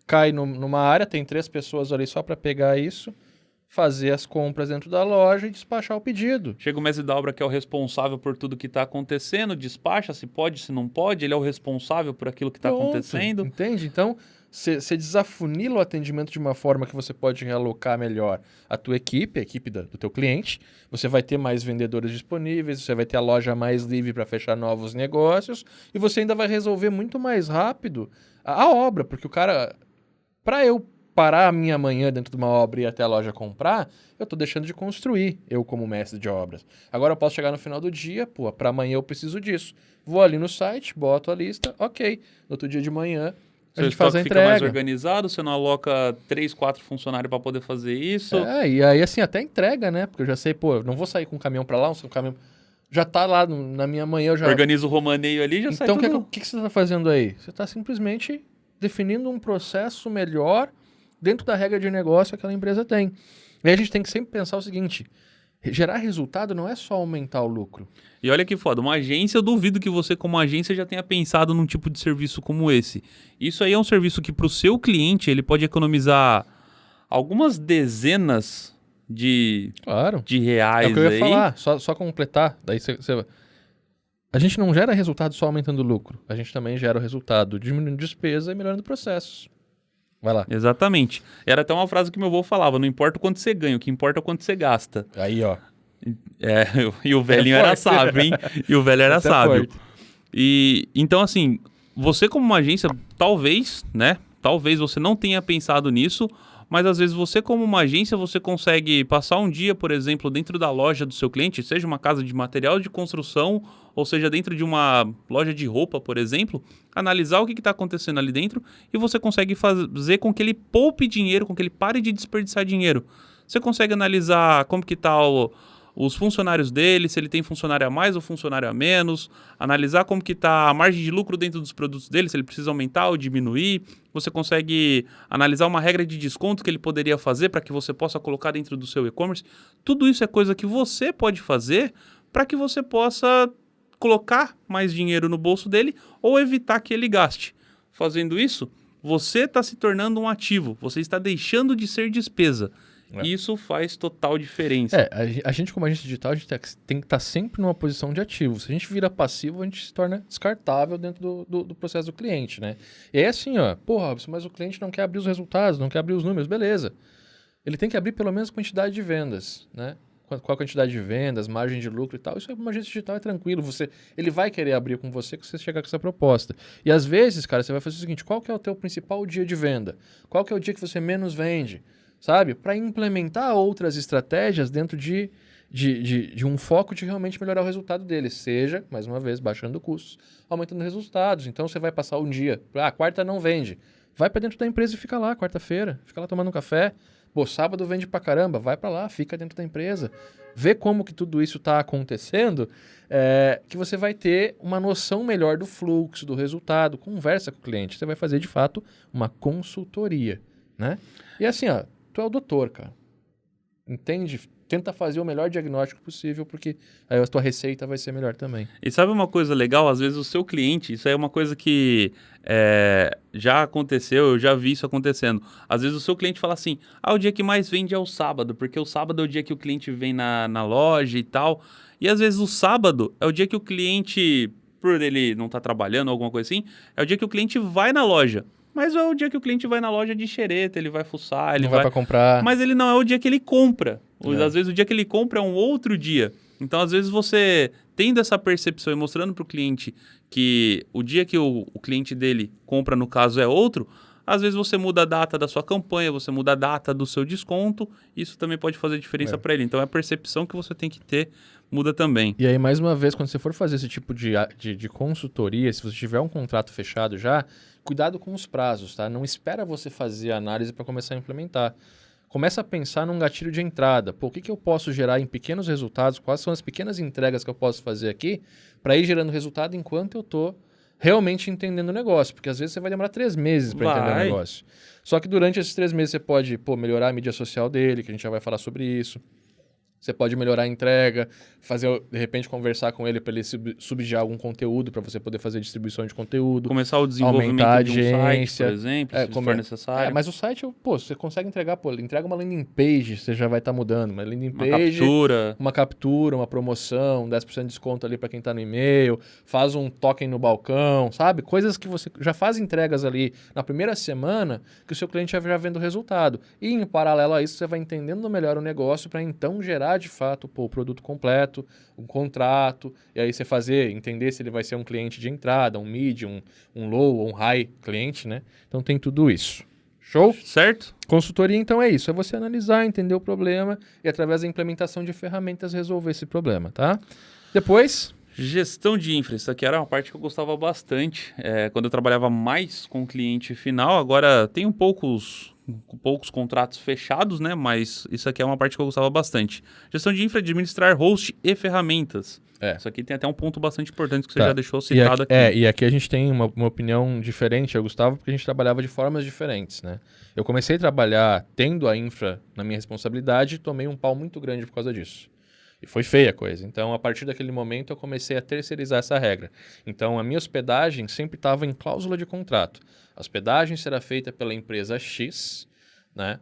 cai numa área, tem 3 pessoas ali só para pegar isso, fazer as compras dentro da loja e despachar o pedido. Chega o mestre da obra que é o responsável por tudo que está acontecendo, despacha se pode, se não pode, ele é o responsável por aquilo que está acontecendo. Entende? Então, você desafunila o atendimento de uma forma que você pode realocar melhor a tua equipe, a equipe do teu cliente, você vai ter mais vendedores disponíveis, você vai ter a loja mais livre para fechar novos negócios e você ainda vai resolver muito mais rápido a obra, porque o cara, para eu parar a minha manhã dentro de uma obra e ir até a loja comprar, eu estou deixando de construir, eu como mestre de obras. Agora eu posso chegar no final do dia, para amanhã eu preciso disso. Vou ali no site, boto a lista, ok. No outro dia de manhã, a gente faz a entrega. Fica mais organizado, você não aloca 3, 4 funcionários para poder fazer isso. E aí assim, até entrega, né? Porque eu já sei, eu não vou sair com um caminhão para lá, um caminhão... Já tá lá na minha manhã, eu já... Organiza o romaneio ali, já sai tudo. Então, o que você está fazendo aí? Você está simplesmente definindo um processo melhor dentro da regra de negócio que aquela empresa tem. E aí a gente tem que sempre pensar o seguinte, gerar resultado não é só aumentar o lucro. E olha que foda, uma agência, eu duvido que você como agência já tenha pensado num tipo de serviço como esse. Isso aí é um serviço que para o seu cliente ele pode economizar algumas dezenas de reais. É o que eu ia falar, só completar. Daí a gente não gera resultado só aumentando o lucro, a gente também gera o resultado diminuindo despesa e melhorando processos. Vai lá. Exatamente. Era até uma frase que meu avô falava, não importa o quanto você ganha, o que importa é o quanto você gasta. Aí, ó. E o velhinho era sábio, hein? E o velho era Essa é sábio. forte. E então, assim, você como uma agência, talvez, né? Talvez você não tenha pensado nisso, mas às vezes você como uma agência, você consegue passar um dia, por exemplo, dentro da loja do seu cliente, seja uma casa de material de construção, ou seja, dentro de uma loja de roupa, por exemplo, analisar o que está acontecendo ali dentro e você consegue fazer com que ele poupe dinheiro, com que ele pare de desperdiçar dinheiro. Você consegue analisar como que está os funcionários dele, se ele tem funcionário a mais ou funcionário a menos, analisar como que está a margem de lucro dentro dos produtos dele, se ele precisa aumentar ou diminuir. Você consegue analisar uma regra de desconto que ele poderia fazer para que você possa colocar dentro do seu e-commerce. Tudo isso é coisa que você pode fazer para que você possa colocar mais dinheiro no bolso dele ou evitar que ele gaste. Fazendo isso, você está se tornando um ativo, você está deixando de ser despesa. Isso faz total diferença. A gente como agente digital, a gente tem que estar sempre numa posição de ativo. Se a gente vira passivo, a gente se torna descartável dentro do processo do cliente, né? E aí assim, ó, Robson, mas o cliente não quer abrir os resultados, não quer abrir os números, beleza. Ele tem que abrir pelo menos a quantidade de vendas, né? Qual a quantidade de vendas, margem de lucro e tal. Isso é uma agência digital, é tranquilo. Ele vai querer abrir com você que você chegar com essa proposta. E às vezes, cara, você vai fazer o seguinte, qual que é o teu principal dia de venda? Qual que é o dia que você menos vende? Sabe? Para implementar outras estratégias dentro de um foco de realmente melhorar o resultado dele. Seja, mais uma vez, baixando custos, aumentando resultados. Então, você vai passar um dia. Quarta não vende. Vai para dentro da empresa e fica lá, quarta-feira. Fica lá tomando um café. Sábado vende pra caramba. Vai para lá, fica dentro da empresa. Vê como que tudo isso está acontecendo, que você vai ter uma noção melhor do fluxo, do resultado. Conversa com o cliente. Você vai fazer, de fato, uma consultoria, né? E assim, ó, tu é o doutor, cara. Entende? Tenta fazer o melhor diagnóstico possível, porque aí a tua receita vai ser melhor também. E sabe uma coisa legal? Às vezes o seu cliente, isso aí é uma coisa que já aconteceu, eu já vi isso acontecendo. Às vezes o seu cliente fala assim, o dia que mais vende é o sábado, porque o sábado é o dia que o cliente vem na loja e tal. E às vezes o sábado é o dia que o cliente, por ele não estar trabalhando ou alguma coisa assim, é o dia que o cliente vai na loja. Mas é o dia que o cliente vai na loja de xereta, ele vai fuçar, ele não vai para comprar. Mas ele não é o dia que ele compra. Às vezes o dia que ele compra é um outro dia. Então, às vezes você tendo essa percepção e mostrando para o cliente que o dia que o cliente dele compra, no caso, é outro, às vezes você muda a data da sua campanha, você muda a data do seu desconto, isso também pode fazer diferença para ele. Então, é a percepção que você tem que ter muda também. E aí, mais uma vez, quando você for fazer esse tipo de consultoria, se você tiver um contrato fechado já, cuidado com os prazos, tá? Não espera você fazer a análise para começar a implementar. Começa a pensar num gatilho de entrada. O que eu posso gerar em pequenos resultados? Quais são as pequenas entregas que eu posso fazer aqui para ir gerando resultado enquanto eu estou realmente entendendo o negócio? Porque às vezes você vai demorar 3 meses para entender o negócio. Só que durante esses 3 meses você pode melhorar a mídia social dele, que a gente já vai falar sobre isso. Você pode melhorar a entrega, de repente conversar com ele para ele subsidiar algum conteúdo para você poder fazer distribuição de conteúdo. Começar o desenvolvimento de um site, por exemplo, se for necessário. Mas o site, você consegue entregar, ele entrega uma landing page, você já vai estar mudando. Uma landing page, uma captura, uma promoção, 10% de desconto ali para quem está no e-mail, faz um token no balcão, sabe? Coisas que você já faz entregas ali na primeira semana que o seu cliente já vendo o resultado. E em paralelo a isso, você vai entendendo melhor o negócio para então gerar de fato o produto completo, um contrato, e aí você entender se ele vai ser um cliente de entrada, um medium, um low ou um high cliente, né? Então tem tudo isso. Show? Certo? Consultoria então é isso, é você analisar, entender o problema e através da implementação de ferramentas resolver esse problema, tá? Depois... Gestão de infra, isso aqui era uma parte que eu gostava bastante, quando eu trabalhava mais com o cliente final. Agora tenho poucos contratos fechados, né? Mas isso aqui é uma parte que eu gostava bastante. Gestão de infra, administrar host e ferramentas. Isso aqui tem até um ponto bastante importante que você já deixou citado aqui. E aqui a gente tem uma opinião diferente, eu, Gustavo, porque a gente trabalhava de formas diferentes, né? Eu comecei a trabalhar tendo a infra na minha responsabilidade e tomei um pau muito grande por causa disso. E foi feia a coisa. Então, a partir daquele momento, eu comecei a terceirizar essa regra. Então, a minha hospedagem sempre estava em cláusula de contrato. A hospedagem será feita pela empresa X, né?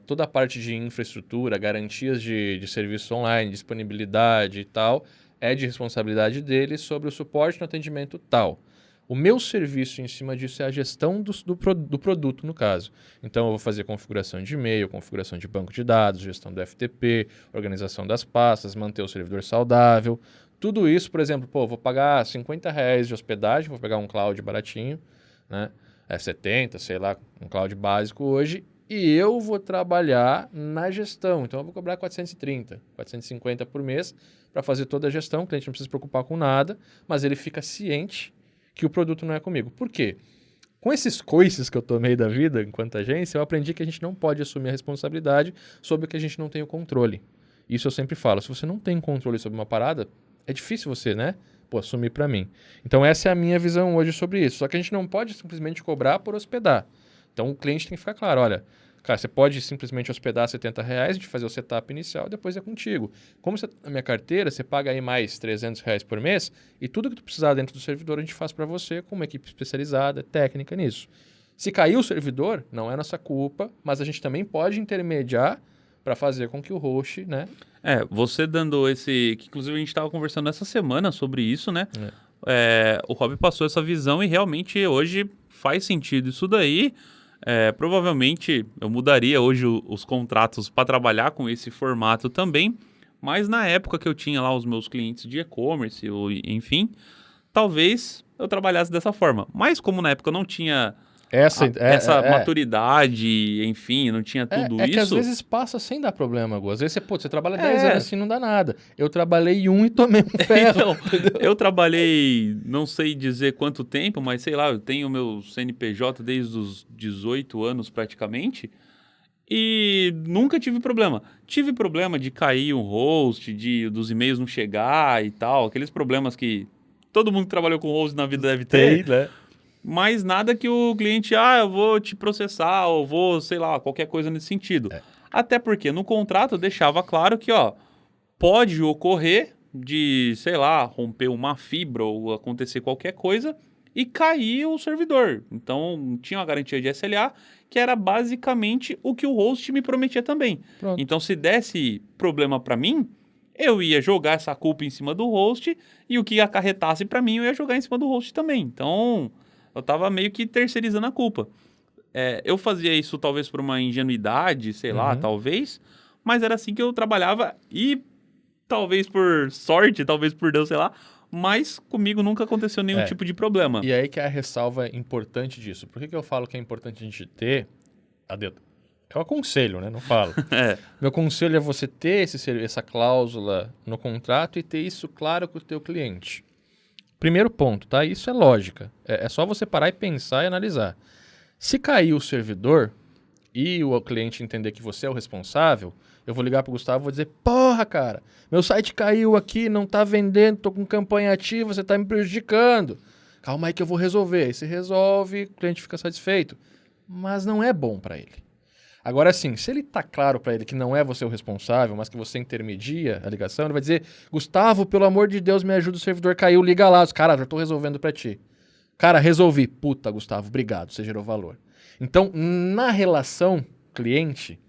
Toda a parte de infraestrutura, garantias de serviço online, disponibilidade e tal, é de responsabilidade dele sobre o suporte no atendimento tal. O meu serviço em cima disso é a gestão do produto, no caso. Então, eu vou fazer configuração de e-mail, configuração de banco de dados, gestão do FTP, organização das pastas, manter o servidor saudável. Tudo isso, por exemplo, vou pagar R$ 50 de hospedagem, vou pegar um cloud baratinho, né? 70, sei lá, um cloud básico hoje, e eu vou trabalhar na gestão. Então, eu vou cobrar 430, 450 por mês para fazer toda a gestão. O cliente não precisa se preocupar com nada, mas ele fica ciente que o produto não é comigo. Por quê? Com esses coices que eu tomei da vida enquanto agência, eu aprendi que a gente não pode assumir a responsabilidade sobre o que a gente não tem o controle. Isso eu sempre falo. Se você não tem controle sobre uma parada, é difícil você, né? Assumir para mim. Então, essa é a minha visão hoje sobre isso. Só que a gente não pode simplesmente cobrar por hospedar. Então, o cliente tem que ficar claro, olha, cara, você pode simplesmente hospedar R$ 70, a gente fazer o setup inicial, depois é contigo. Como na minha carteira, você paga aí mais R$ 300 por mês e tudo que tu precisar dentro do servidor a gente faz para você com uma equipe especializada, técnica nisso. Se cair o servidor, não é nossa culpa, mas a gente também pode intermediar para fazer com que o host, né? Você dando esse... Que inclusive a gente estava conversando essa semana sobre isso, né? O Rob passou essa visão e realmente hoje faz sentido isso daí. Provavelmente eu mudaria hoje os contratos para trabalhar com esse formato também, mas na época que eu tinha lá os meus clientes de e-commerce, enfim, talvez eu trabalhasse dessa forma. Mas como na época eu não tinha essa maturidade, enfim, não tinha tudo isso... É que às vezes passa sem dar problema, Gu. Às vezes você trabalha 10 anos assim, não dá nada. Eu trabalhei um e tomei um ferro. Então, eu trabalhei, não sei dizer quanto tempo, mas sei lá, eu tenho meu CNPJ desde os 18 anos praticamente e nunca tive problema. Tive problema de cair um host, dos e-mails não chegar e tal, aqueles problemas que todo mundo que trabalhou com host na vida deve ter, né? Mas nada que o cliente, eu vou te processar, ou vou, sei lá, qualquer coisa nesse sentido. Até porque no contrato eu deixava claro que, pode ocorrer de, sei lá, romper uma fibra ou acontecer qualquer coisa e cair o servidor. Então, tinha uma garantia de SLA, que era basicamente o que o host me prometia também. Pronto. Então, se desse problema para mim, eu ia jogar essa culpa em cima do host e o que acarretasse para mim, eu ia jogar em cima do host também. Então... eu estava meio que terceirizando a culpa. Eu fazia isso talvez por uma ingenuidade, sei lá, talvez, mas era assim que eu trabalhava e talvez por sorte, talvez por Deus, sei lá, mas comigo nunca aconteceu nenhum tipo de problema. E aí que é a ressalva importante disso. Por que eu falo que é importante a gente ter a dedo? Eu aconselho, né? Não falo. Meu conselho é você ter essa cláusula no contrato e ter isso claro com o teu cliente. Primeiro ponto, tá? Isso é lógica. É só você parar e pensar e analisar. Se cair o servidor e o cliente entender que você é o responsável, eu vou ligar pro Gustavo e vou dizer, porra, cara, meu site caiu aqui, não tá vendendo, tô com campanha ativa, você tá me prejudicando. Calma aí que eu vou resolver. Aí você resolve, o cliente fica satisfeito. Mas não é bom para ele. Agora sim, se ele tá claro para ele que não é você o responsável, mas que você intermedia a ligação, ele vai dizer, Gustavo, pelo amor de Deus, me ajuda, o servidor caiu, liga lá. Cara, já tô resolvendo para ti. Cara, resolvi. Puta, Gustavo, obrigado, você gerou valor. Então, na relação cliente,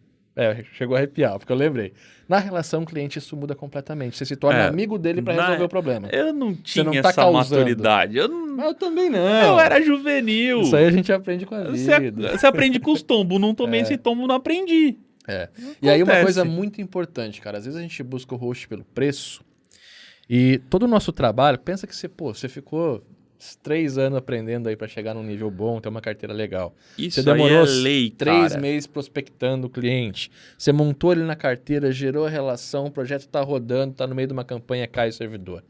chegou a arrepiar, porque eu lembrei. Na relação cliente, isso muda completamente. Você se torna amigo dele para resolver o problema. Eu não tinha essa maturidade. Eu também não. Eu era juvenil. Isso aí a gente aprende com a vida. Você aprende com os tombos. Não tomei esse tombo, não aprendi. E aí uma coisa muito importante, cara. Às vezes a gente busca o host pelo preço e todo o nosso trabalho, pensa que você ficou 3 anos aprendendo aí para chegar num nível bom, ter uma carteira legal. Isso você demorou aí é lei, 3 meses prospectando o cliente. Você montou ele na carteira, gerou a relação, o projeto está rodando, está no meio de uma campanha, cai o servidor.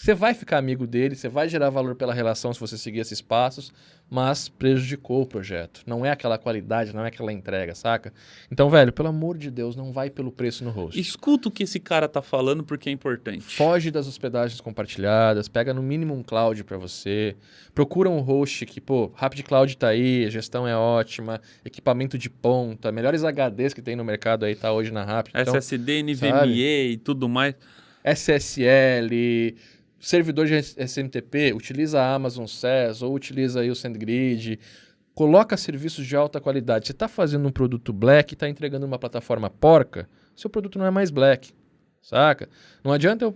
Você vai ficar amigo dele, você vai gerar valor pela relação se você seguir esses passos, mas prejudicou o projeto. Não é aquela qualidade, não é aquela entrega, saca? Então, velho, pelo amor de Deus, não vai pelo preço no host. Escuta o que esse cara tá falando porque é importante. Foge das hospedagens compartilhadas, pega no mínimo um cloud para você, procura um host que, Rapid Cloud tá aí, a gestão é ótima, equipamento de ponta, melhores HDs que tem no mercado aí tá hoje na Rapid. Então, SSD, NVMe e tudo mais. SSL... servidor de SMTP, utiliza a Amazon SaaS ou utiliza aí o SendGrid, coloca serviços de alta qualidade. Você está fazendo um produto black e está entregando uma plataforma porca, seu produto não é mais black, saca? Não adianta eu...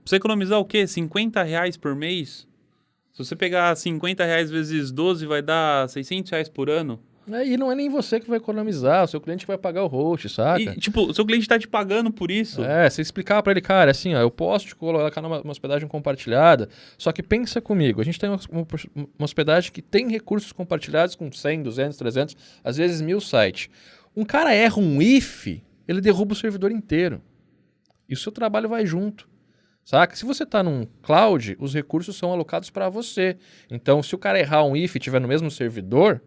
Você economizar o quê? R$50 por mês? Se você pegar R$ 50 vezes 12, vai dar R$ 600 por ano. E não é nem você que vai economizar, o seu cliente que vai pagar o host, saca? E, tipo, o seu cliente tá te pagando por isso. Você explicar pra ele, cara, assim, ó, eu posso te colocar numa hospedagem compartilhada, só que pensa comigo, a gente tem uma hospedagem que tem recursos compartilhados com 100, 200, 300, às vezes 1000 sites. Um cara erra um if, ele derruba o servidor inteiro. E o seu trabalho vai junto. Saca? Se você está num cloud, os recursos são alocados para você. Então, se o cara errar um if e estiver no mesmo servidor,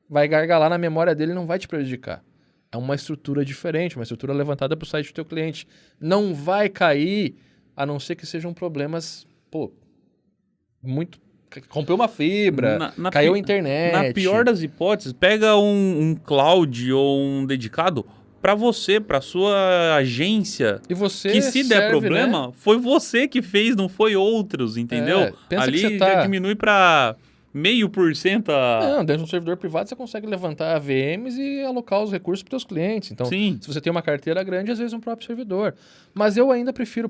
vai gargalar na memória dele e não vai te prejudicar. É uma estrutura diferente, uma estrutura levantada para o site do teu cliente. Não vai cair, a não ser que sejam problemas, muito... Rompeu uma fibra, caiu a internet. Na pior das hipóteses, pega um cloud ou um dedicado para você, para sua agência. E você que se der problema, né? Foi você que fez, não foi outros, entendeu? Ali que já diminui para 0,5%. Não, dentro de um servidor privado você consegue levantar VMs e alocar os recursos para os teus clientes. Então, sim, se você tem uma carteira grande, às vezes um próprio servidor. Mas eu ainda prefiro,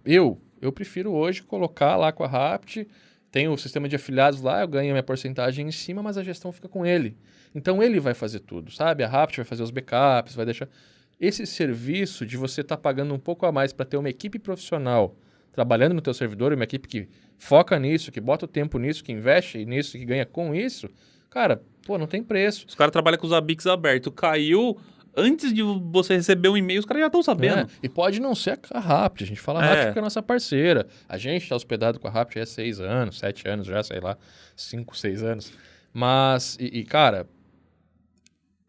eu prefiro hoje colocar lá com a Rapt, tem o sistema de afiliados lá, eu ganho a minha porcentagem em cima, mas a gestão fica com ele. Então ele vai fazer tudo, sabe? A Rapt vai fazer os backups, vai deixar... Esse serviço de você estar pagando um pouco a mais para ter uma equipe profissional trabalhando no teu servidor, uma equipe que foca nisso, que bota o tempo nisso, que investe nisso, que ganha com isso, cara, não tem preço. Os caras trabalham com os ABICs abertos. Caiu... Antes de você receber um e-mail, os caras já estão sabendo. E pode não ser a Rapt. A gente fala Rapt porque é a nossa parceira. A gente está hospedado com a Rapt há 6 anos, 7 anos já, sei lá, 5, 6 anos. Mas, cara,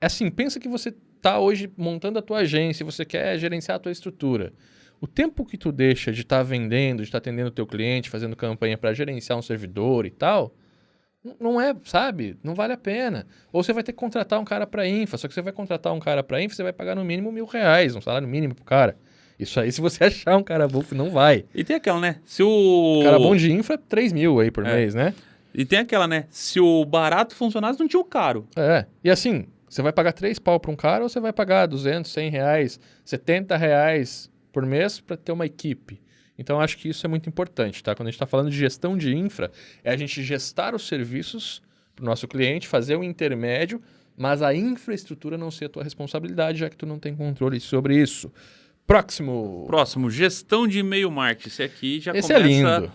é assim, pensa que você está hoje montando a tua agência e você quer gerenciar a tua estrutura. O tempo que tu deixa de estar vendendo, de estar atendendo o teu cliente, fazendo campanha para gerenciar um servidor e tal... Não é, sabe? Não vale a pena. Ou você vai ter que contratar um cara para infra, só que você vai contratar um cara para infra, você vai pagar no mínimo R$1.000, um salário mínimo pro cara. Isso aí, se você achar um cara bom, não vai. E tem aquela, né? Se o cara bom de infra, 3.000 aí por mês, né? E tem aquela, né? Se o barato funcionasse, não tinha o caro. E assim, você vai pagar 3 pau para um cara ou você vai pagar 200, R$100, R$70 por mês para ter uma equipe? Então, acho que isso é muito importante, tá? Quando a gente está falando de gestão de infra, é a gente gestar os serviços para o nosso cliente, fazer o intermédio, mas a infraestrutura não ser a tua responsabilidade, já que tu não tem controle sobre isso. Próximo, gestão de e-mail marketing. Esse é lindo.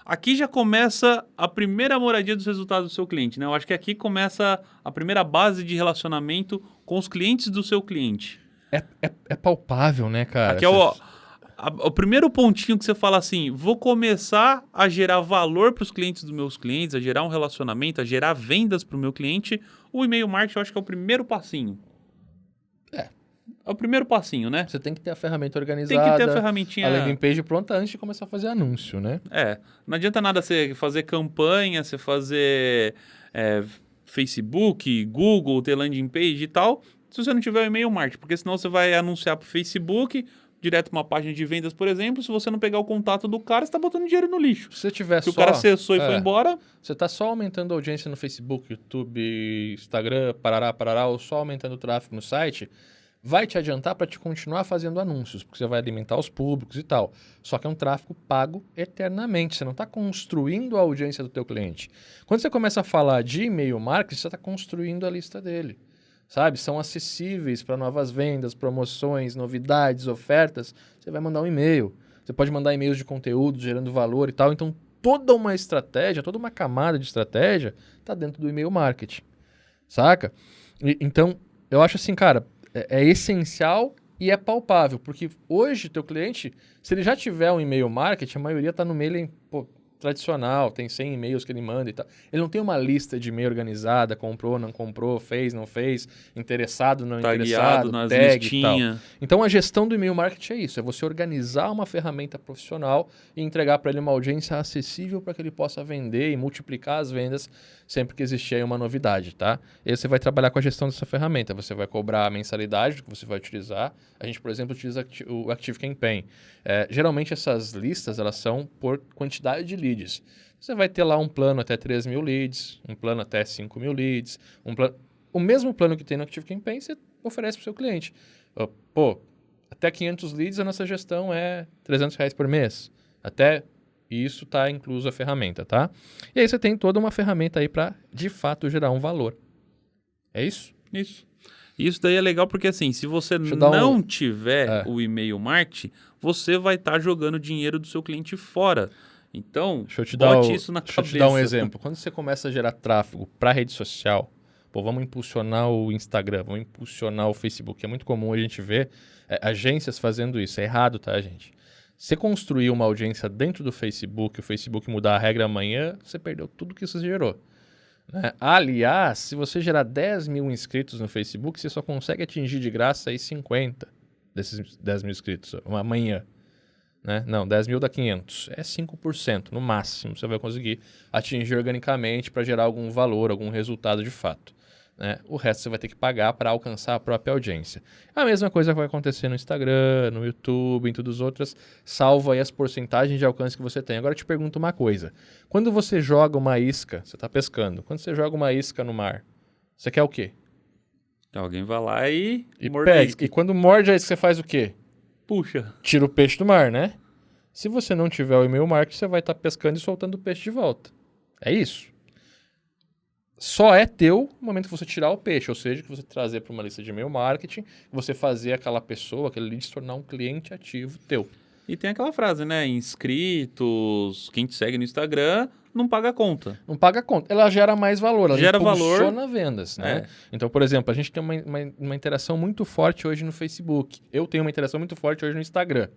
Aqui já começa a primeira moradia dos resultados do seu cliente, né? Eu acho que aqui começa a primeira base de relacionamento com os clientes do seu cliente. É palpável, né, cara? Aqui é o primeiro pontinho que você fala assim, vou começar a gerar valor para os clientes dos meus clientes, a gerar um relacionamento, a gerar vendas para o meu cliente. O e-mail marketing eu acho que é o primeiro passinho. É o primeiro passinho, né? Você tem que ter a ferramenta organizada. Tem que ter a ferramentinha. A landing page pronta antes de começar a fazer anúncio, né? Não adianta nada você fazer campanha, você fazer Facebook, Google, ter landing page e tal, se você não tiver o e-mail marketing, porque senão você vai anunciar para o Facebook... direto uma página de vendas, por exemplo, se você não pegar o contato do cara, você está botando dinheiro no lixo. Se você tiver o cara acessou e foi embora... Você está só aumentando a audiência no Facebook, YouTube, Instagram, parará, ou só aumentando o tráfego no site, vai te adiantar para te continuar fazendo anúncios, porque você vai alimentar os públicos e tal. Só que é um tráfego pago eternamente, você não está construindo a audiência do teu cliente. Quando você começa a falar de e-mail marketing, você está construindo a lista dele. Sabe? São acessíveis para novas vendas, promoções, novidades, ofertas. Você vai mandar um e-mail. Você pode mandar e-mails de conteúdo, gerando valor e tal. Então, toda uma estratégia, toda uma camada de estratégia está dentro do e-mail marketing. Saca? Então, eu acho assim, cara, é essencial e é palpável. Porque hoje, teu cliente, se ele já tiver um e-mail marketing, a maioria está no mailing tradicional, tem 100 e-mails que ele manda e tal. Ele não tem uma lista de e-mail organizada, comprou, não comprou, fez, não fez, interessado, não interessado, nas tag listinhas. E tal. Então, a gestão do e-mail marketing é isso, é você organizar uma ferramenta profissional e entregar para ele uma audiência acessível para que ele possa vender e multiplicar as vendas sempre que existir aí uma novidade, tá? E aí você vai trabalhar com a gestão dessa ferramenta, você vai cobrar a mensalidade que você vai utilizar. A gente, por exemplo, utiliza o ActiveCampaign. Geralmente, essas listas, elas são por quantidade de leads. Você vai ter lá um plano até 3.000 leads, um plano até 5.000 leads, o mesmo plano que tem no ActiveCampaign, você oferece para o seu cliente. Até 500 leads, a nossa gestão é R$300 por mês. Até E isso está incluso a ferramenta, tá? E aí você tem toda uma ferramenta aí para, de fato, gerar um valor. É isso? Isso. Isso daí é legal porque, assim, se você Deixa eu dar não tiver o e-mail marketing, você vai estar jogando dinheiro do seu cliente fora. Então, bote isso na cabeça. Deixa eu te dar um exemplo. Quando você começa a gerar tráfego para rede social, pô, vamos impulsionar o Instagram, vamos impulsionar o Facebook. É muito comum a gente ver agências fazendo isso. É errado, tá, gente? Você construir uma audiência dentro do Facebook, o Facebook mudar a regra amanhã, você perdeu tudo que você gerou. Né? Aliás, se você gerar 10 mil inscritos no Facebook, você só consegue atingir de graça aí 50 desses 10 mil inscritos amanhã. Né? Não, 10 mil dá 500. É 5% no máximo você vai conseguir atingir organicamente para gerar algum valor, algum resultado de fato. Né? O resto você vai ter que pagar para alcançar a própria audiência. A mesma coisa vai acontecer no Instagram, no YouTube, em todas as outras, salvo aí as porcentagens de alcance que você tem. Agora eu te pergunto uma coisa. Quando você joga uma isca, você está pescando, quando você joga uma isca no mar, você quer o quê? Alguém vai lá e morde a isca. E quando morde a isca, você faz o quê? Puxa. Tira o peixe do mar, né? Se você não tiver o e-mail marketing, você vai estar pescando e soltando o peixe de volta. É isso. Só é teu no momento que você tirar o peixe, ou seja, que você trazer para uma lista de e-mail marketing, você fazer aquela pessoa, aquele lead, se tornar um cliente ativo teu. E tem aquela frase, né? Inscritos, quem te segue no Instagram, não paga conta. Não paga conta. Ela gera mais valor, ela gera impulsiona vendas, né? Então, por exemplo, a gente tem uma interação muito forte hoje no Facebook. Eu tenho uma interação muito forte hoje no Instagram.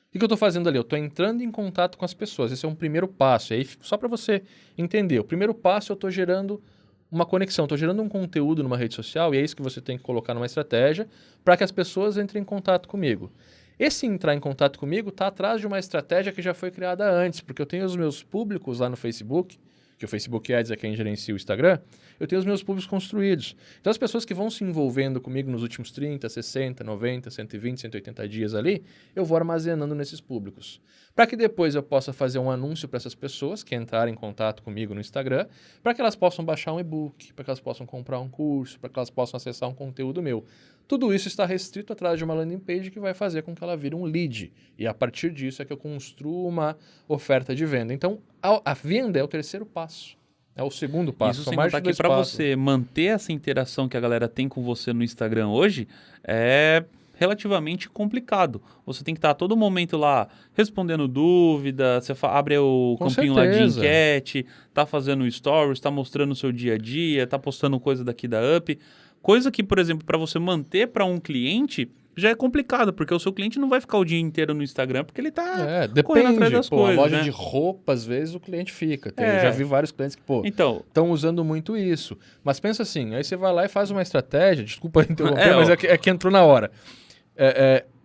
O que eu estou fazendo ali? Eu estou entrando em contato com as pessoas. Esse é um primeiro passo. E aí, só para você entender, o primeiro passo eu estou gerando uma conexão, estou gerando um conteúdo numa rede social e é isso que você tem que colocar numa estratégia para que as pessoas entrem em contato comigo. Esse entrar em contato comigo está atrás de uma estratégia que já foi criada antes, porque eu tenho os meus públicos lá no Facebook, que o Facebook Ads é quem gerencia o Instagram, eu tenho os meus públicos construídos. Então as pessoas que vão se envolvendo comigo nos últimos 30, 60, 90, 120, 180 dias ali, eu vou armazenando nesses públicos. Para que depois eu possa fazer um anúncio para essas pessoas que entrarem em contato comigo no Instagram, para que elas possam baixar um e-book, para que elas possam comprar um curso, para que elas possam acessar um conteúdo meu. Tudo isso está restrito atrás de uma landing page que vai fazer com que ela vire um lead. E a partir disso é que eu construo uma oferta de venda. Então, a venda é o terceiro passo. É o segundo passo. Isso sem contar que para você manter essa interação que a galera tem com você no Instagram hoje, é relativamente complicado. Você tem que estar a todo momento lá respondendo dúvida, você abre o campinho lá de enquete, tá fazendo stories, tá mostrando o seu dia a dia, tá postando coisa daqui da Up. Coisa que, por exemplo, para você manter para um cliente já é complicado, porque o seu cliente não vai ficar o dia inteiro no Instagram, porque ele tá correndo atrás das coisas. A loja de roupa, às vezes, o cliente fica. Eu já vi vários clientes que, estão usando muito isso. Mas pensa assim, aí você vai lá e faz uma estratégia, desculpa interromper, mas é que entrou na hora.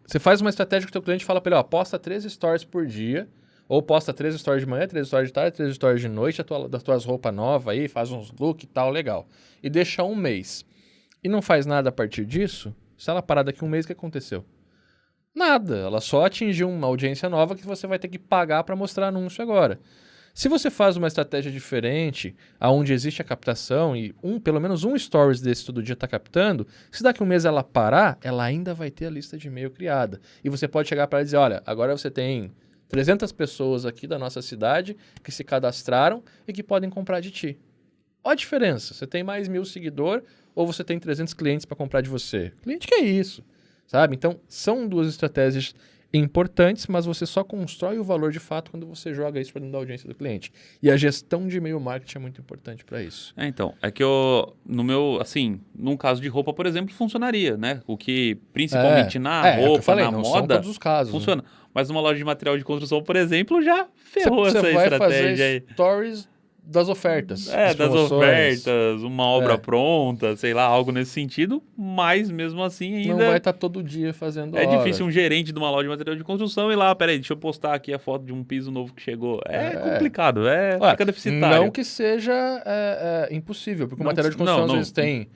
Você faz uma estratégia que o teu cliente fala para ele, posta 3 stories por dia, ou posta 3 stories de manhã, 3 stories de tarde, 3 stories de noite, das tuas roupas novas aí, faz uns look e tal, legal. E deixa um mês. E não faz nada a partir disso, se ela parar daqui um mês, o que aconteceu? Nada. Ela só atingiu uma audiência nova que você vai ter que pagar para mostrar anúncio agora. Se você faz uma estratégia diferente, onde existe a captação e pelo menos um stories desse todo dia está captando, se daqui um mês ela parar, ela ainda vai ter a lista de e-mail criada. E você pode chegar para ela e dizer, olha, agora você tem 300 pessoas aqui da nossa cidade que se cadastraram e que podem comprar de ti. Olha a diferença. Você tem mais 1.000 seguidores ou você tem 300 clientes para comprar de você? Cliente que é isso, sabe? Então, são 2 estratégias importantes, mas você só constrói o valor de fato quando você joga isso para dentro da audiência do cliente. E a gestão de e-mail marketing é muito importante para isso. Então, é que num caso de roupa, por exemplo, funcionaria, né? O que principalmente na roupa, na moda, são todos os casos, funciona. Né? Mas numa loja de material de construção, por exemplo, já ferrou essa estratégia aí. Você vai fazer stories das ofertas. Das ofertas, uma obra pronta, sei lá, algo nesse sentido, mas mesmo assim ainda... Não vai estar todo dia fazendo É difícil um gerente de uma loja de material de construção ir lá, peraí, deixa eu postar aqui a foto de um piso novo que chegou. É complicado, fica deficitário. Não que seja impossível, porque o material de construção às vezes tem...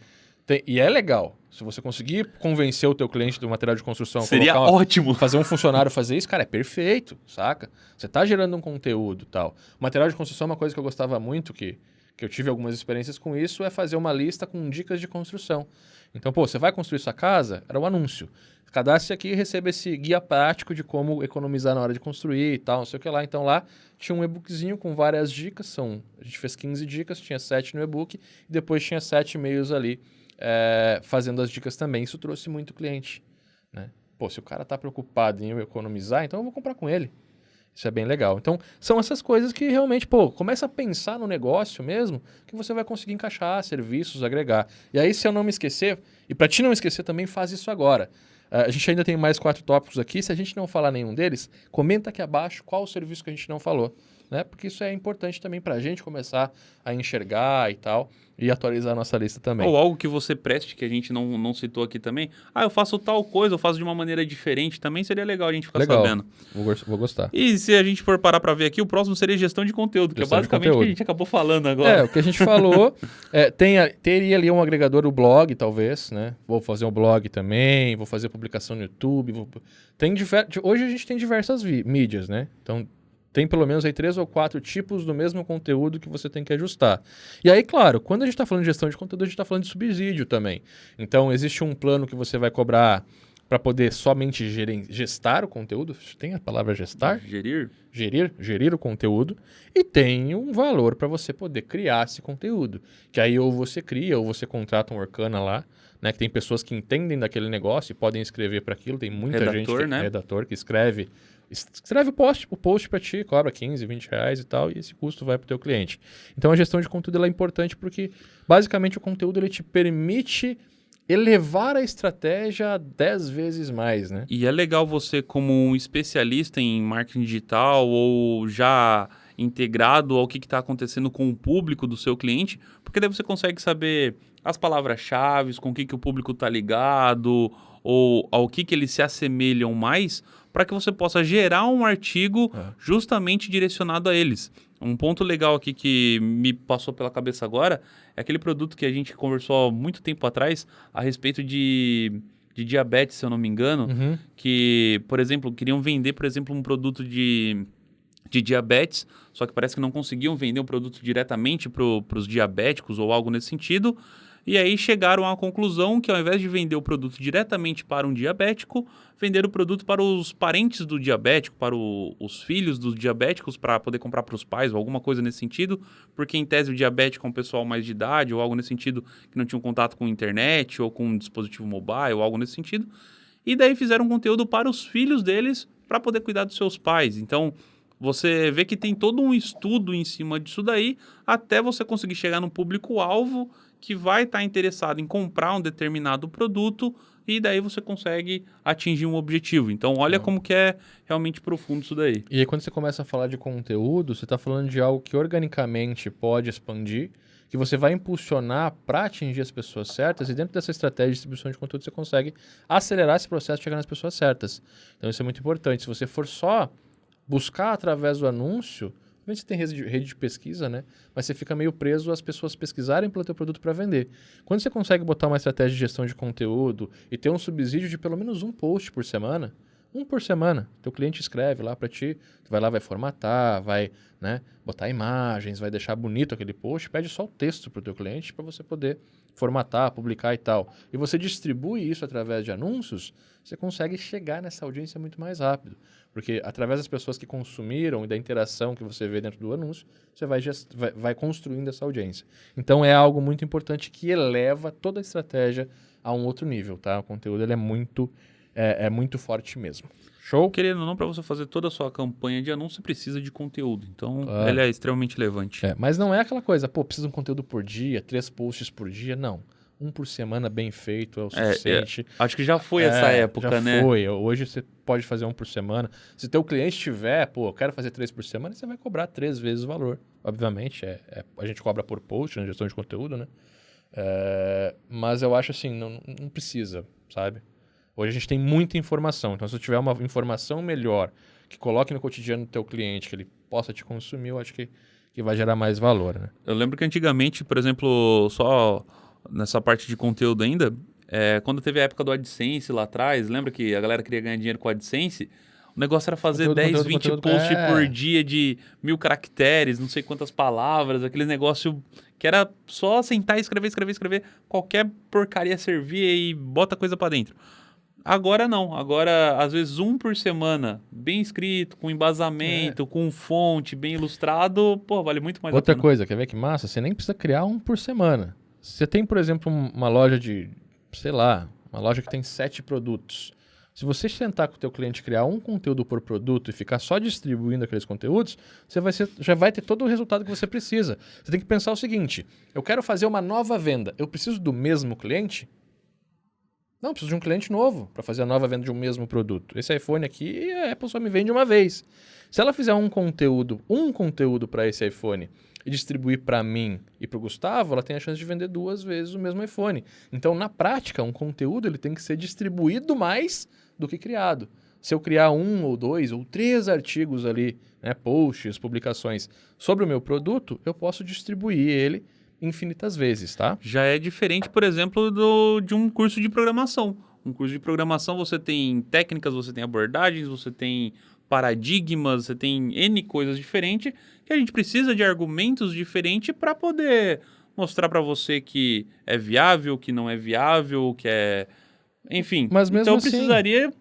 E é legal. Se você conseguir convencer o teu cliente do material de construção... Seria ótimo. Fazer um funcionário fazer isso, cara, é perfeito, saca? Você tá gerando um conteúdo e tal. O material de construção é uma coisa que eu gostava muito, que eu tive algumas experiências com isso, é fazer uma lista com dicas de construção. Então, você vai construir sua casa? Era um anúncio. cadastre aqui e receba esse guia prático de como economizar na hora de construir e tal, não sei o que lá. Então lá tinha um e-bookzinho com várias dicas, a gente fez 15 dicas, tinha 7 no e-book, e depois tinha 7 e-mails ali fazendo as dicas também. Isso trouxe muito cliente, né? Pô, se o cara tá preocupado em eu economizar, então eu vou comprar com ele. Isso é bem legal. Então, são essas coisas que realmente, começa a pensar no negócio mesmo, que você vai conseguir encaixar serviços, agregar. E aí, se eu não me esquecer, e para ti não esquecer também, faz isso agora. A gente ainda tem mais 4 tópicos aqui. Se a gente não falar nenhum deles, comenta aqui abaixo qual o serviço que a gente não falou, né? Porque isso é importante também para a gente começar a enxergar e tal, e atualizar a nossa lista também. Ou algo que você preste, que a gente não citou aqui também. Eu faço tal coisa, eu faço de uma maneira diferente também, seria legal a gente ficar sabendo. Vou gostar. E se a gente for parar para ver aqui, o próximo seria gestão de conteúdo, que é basicamente o que a gente acabou falando agora. O que a gente falou, teria ali um agregador, o blog, talvez, né? Vou fazer um blog também, vou fazer publicação no YouTube. Hoje a gente tem diversas mídias, né? Então, tem pelo menos aí 3 ou 4 tipos do mesmo conteúdo que você tem que ajustar. E aí, claro, quando a gente está falando de gestão de conteúdo, a gente está falando de subsídio também. Então, existe um plano que você vai cobrar para poder somente gestar o conteúdo. Tem a palavra gestar? Gerir o conteúdo. E tem um valor para você poder criar esse conteúdo. Que aí ou você cria, ou você contrata um Orkana lá, né, que tem pessoas que entendem daquele negócio e podem escrever para aquilo. Tem muita redator que escreve o post para ti, cobra 15, 20 reais e tal, e esse custo vai para o teu cliente. Então a gestão de conteúdo ela é importante porque basicamente o conteúdo ele te permite elevar a estratégia 10 vezes mais, né? E é legal você, como um especialista em marketing digital ou já integrado ao que está acontecendo com o público do seu cliente, porque daí você consegue saber as palavras-chave, com o que o público está ligado, ou ao que eles se assemelham mais, para que você possa gerar um artigo justamente direcionado a eles. Um ponto legal aqui que me passou pela cabeça agora é aquele produto que a gente conversou há muito tempo atrás a respeito de diabetes, se eu não me engano, que, por exemplo, queriam vender, por exemplo, um produto de diabetes, só que parece que não conseguiam vender um produto diretamente para os diabéticos ou algo nesse sentido. E aí chegaram à conclusão que ao invés de vender o produto diretamente para um diabético, vender o produto para os parentes do diabético, para os filhos dos diabéticos, para poder comprar para os pais ou alguma coisa nesse sentido, porque em tese o diabético é um pessoal mais de idade ou algo nesse sentido que não tinha um contato com internet ou com um dispositivo mobile ou algo nesse sentido. E daí fizeram conteúdo para os filhos deles para poder cuidar dos seus pais. Então, você vê que tem todo um estudo em cima disso daí, até você conseguir chegar no público-alvo que vai estar interessado em comprar um determinado produto e daí você consegue atingir um objetivo. Então, olha como que é realmente profundo isso daí. E aí, quando você começa a falar de conteúdo, você está falando de algo que organicamente pode expandir, que você vai impulsionar para atingir as pessoas certas, e dentro dessa estratégia de distribuição de conteúdo você consegue acelerar esse processo de chegar nas pessoas certas. Então, isso é muito importante. Se você for só buscar através do anúncio, você tem rede de pesquisa, né? Mas você fica meio preso às pessoas pesquisarem pelo teu produto para vender. Quando você consegue botar uma estratégia de gestão de conteúdo e ter um subsídio de pelo menos um post por semana, teu cliente escreve lá para ti, tu vai lá, vai formatar, vai, né, botar imagens, vai deixar bonito aquele post, pede só o texto para o teu cliente para você poder formatar, publicar e tal. E você distribui isso através de anúncios, você consegue chegar nessa audiência muito mais rápido. Porque através das pessoas que consumiram e da interação que você vê dentro do anúncio, você vai construindo essa audiência. Então é algo muito importante que eleva toda a estratégia a um outro nível, tá? O conteúdo ele é muito forte mesmo. Show? Querendo ou não, para você fazer toda a sua campanha de anúncio, você precisa de conteúdo. Então, ele é extremamente relevante. Mas não é aquela coisa, precisa de um conteúdo por dia, 3 posts por dia, não. 1 por semana bem feito é o suficiente. Acho que já foi essa época, né? Já foi. Hoje você pode fazer 1 por semana. Se teu cliente tiver, eu quero fazer 3 por semana, você vai cobrar 3 vezes o valor. Obviamente, a gente cobra por post na gestão de conteúdo, né? Mas eu acho assim, não precisa, sabe? Hoje a gente tem muita informação. Então, se eu tiver uma informação melhor que coloque no cotidiano do teu cliente, que ele possa te consumir, eu acho que vai gerar mais valor, né? Eu lembro que antigamente, por exemplo, só nessa parte de conteúdo ainda, quando teve a época do AdSense lá atrás, lembra que a galera queria ganhar dinheiro com o AdSense? O negócio era fazer 20 posts por dia de 1000 caracteres, não sei quantas palavras, aquele negócio que era só sentar e escrever, qualquer porcaria servia e bota coisa pra dentro. Agora não. Agora, às vezes, um por semana, bem escrito, com embasamento, com fonte, bem ilustrado, pô, vale muito mais a Outra pena. coisa, quer ver que massa? Você nem precisa criar um por semana. Você tem, por exemplo, uma loja de, sei lá, uma loja que tem 7 produtos. Se você sentar com o teu cliente e criar um conteúdo por produto e ficar só distribuindo aqueles conteúdos, já vai ter todo o resultado que você precisa. Você tem que pensar o seguinte, eu quero fazer uma nova venda, eu preciso do mesmo cliente? Não, eu preciso de um cliente novo para fazer a nova venda de um mesmo produto. Esse iPhone aqui, a Apple só me vende uma vez. Se ela fizer um conteúdo para esse iPhone e distribuir para mim e para o Gustavo, ela tem a chance de vender 2 vezes o mesmo iPhone. Então, na prática, um conteúdo ele tem que ser distribuído mais do que criado. Se eu criar 1 ou 2 ou 3 artigos ali, né, posts, publicações sobre o meu produto, eu posso distribuir ele infinitas vezes, tá? Já é diferente, por exemplo, de um curso de programação. Um curso de programação você tem técnicas, você tem abordagens, você tem paradigmas, você tem N coisas diferentes que a gente precisa de argumentos diferentes para poder mostrar para você que é viável, que não é viável, que é... Enfim, Mas mesmo então assim, precisaria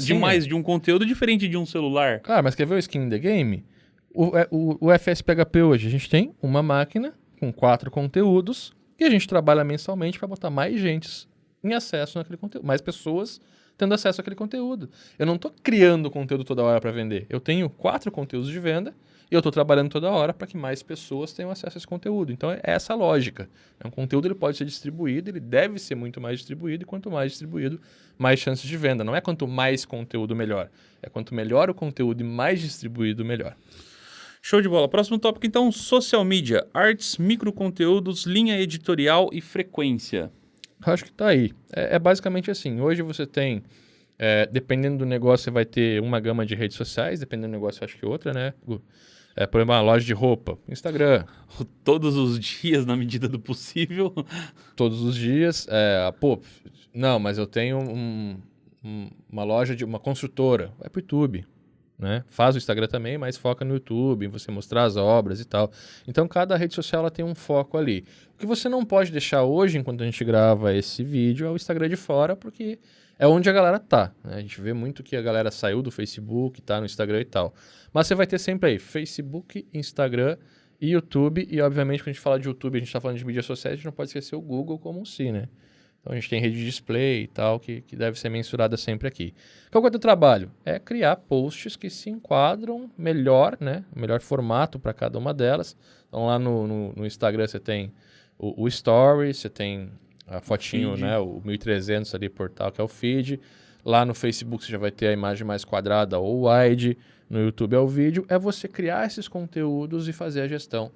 de é. mais de um conteúdo diferente de um celular. Cara, mas quer ver o skin in the game? O FSPHP hoje, a gente tem uma máquina com 4 conteúdos e a gente trabalha mensalmente para botar mais gente em acesso naquele conteúdo, mais pessoas tendo acesso àquele conteúdo. Eu não estou criando conteúdo toda hora para vender. Eu tenho 4 conteúdos de venda e eu estou trabalhando toda hora para que mais pessoas tenham acesso a esse conteúdo. Então é essa a lógica. Um conteúdo ele pode ser distribuído, ele deve ser muito mais distribuído e quanto mais distribuído, mais chances de venda. Não é quanto mais conteúdo, melhor. É quanto melhor o conteúdo e mais distribuído, melhor. Show de bola. Próximo tópico, então, social media. Artes, microconteúdos, linha editorial e frequência. Eu acho que tá aí. É basicamente assim. Hoje você tem, dependendo do negócio, você vai ter uma gama de redes sociais, dependendo do negócio, eu acho que outra, né? Por exemplo, uma loja de roupa, Instagram. Todos os dias, na medida do possível. Todos os dias. Não, mas eu tenho uma loja de uma construtora. Vai pro YouTube. Né? Faz o Instagram também, mas foca no YouTube, em você mostrar as obras e tal. Então, cada rede social ela tem um foco ali. O que você não pode deixar hoje, enquanto a gente grava esse vídeo, é o Instagram de fora, porque é onde a galera tá. Né? A gente vê muito que a galera saiu do Facebook, tá no Instagram e tal. Mas você vai ter sempre aí Facebook, Instagram e YouTube. E, obviamente, quando a gente fala de YouTube, a gente tá falando de mídias sociais, a gente não pode esquecer o Google como um si, né? Então, a gente tem rede de display e tal, que deve ser mensurada sempre aqui. Qual que é o teu trabalho? É criar posts que se enquadram melhor, né? O melhor formato para cada uma delas. Então, lá no Instagram você tem o Story, você tem a fotinho, Feed. né? O 1300 ali, portal, que é o feed. Lá no Facebook você já vai ter a imagem mais quadrada ou wide. No YouTube é o vídeo. É você criar esses conteúdos e fazer a gestão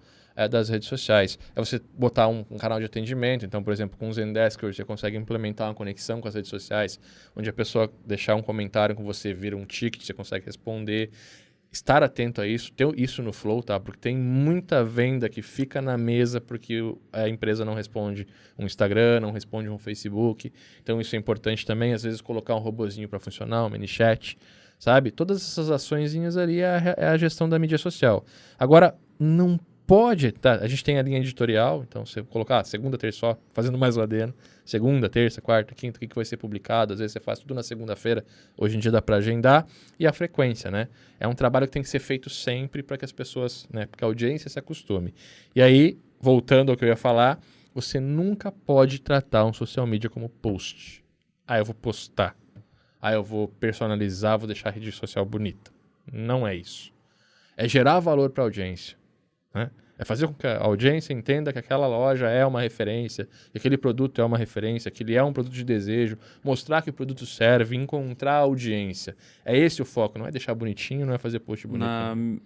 das redes sociais. É você botar um canal de atendimento. Então, por exemplo, com o Zendesk, você consegue implementar uma conexão com as redes sociais, onde a pessoa deixar um comentário com você, vira um ticket, você consegue responder. Estar atento a isso, ter isso no flow, tá? Porque tem muita venda que fica na mesa porque a empresa não responde um Instagram, não responde um Facebook. Então, isso é importante também. Às vezes, colocar um robozinho para funcionar, um mini chat, sabe? Todas essas açõezinhas ali é a gestão da mídia social. Agora, não pode, tá? A gente tem a linha editorial, então você colocar segunda, terça só, fazendo mais um adendo, segunda, terça, quarta, quinta, o que vai ser publicado, às vezes você faz tudo na segunda-feira, hoje em dia dá para agendar, e a frequência, né? É um trabalho que tem que ser feito sempre para que as pessoas, né, porque a audiência se acostume. E aí, voltando ao que eu ia falar, você nunca pode tratar um social media como post. Eu vou postar. Eu vou personalizar, vou deixar a rede social bonita. Não é isso. É gerar valor para a audiência. Né? É fazer com que a audiência entenda que aquela loja é uma referência, que aquele produto é uma referência, que ele é um produto de desejo, mostrar que o produto serve, encontrar a audiência. É esse o foco, não é deixar bonitinho, não é fazer post bonito.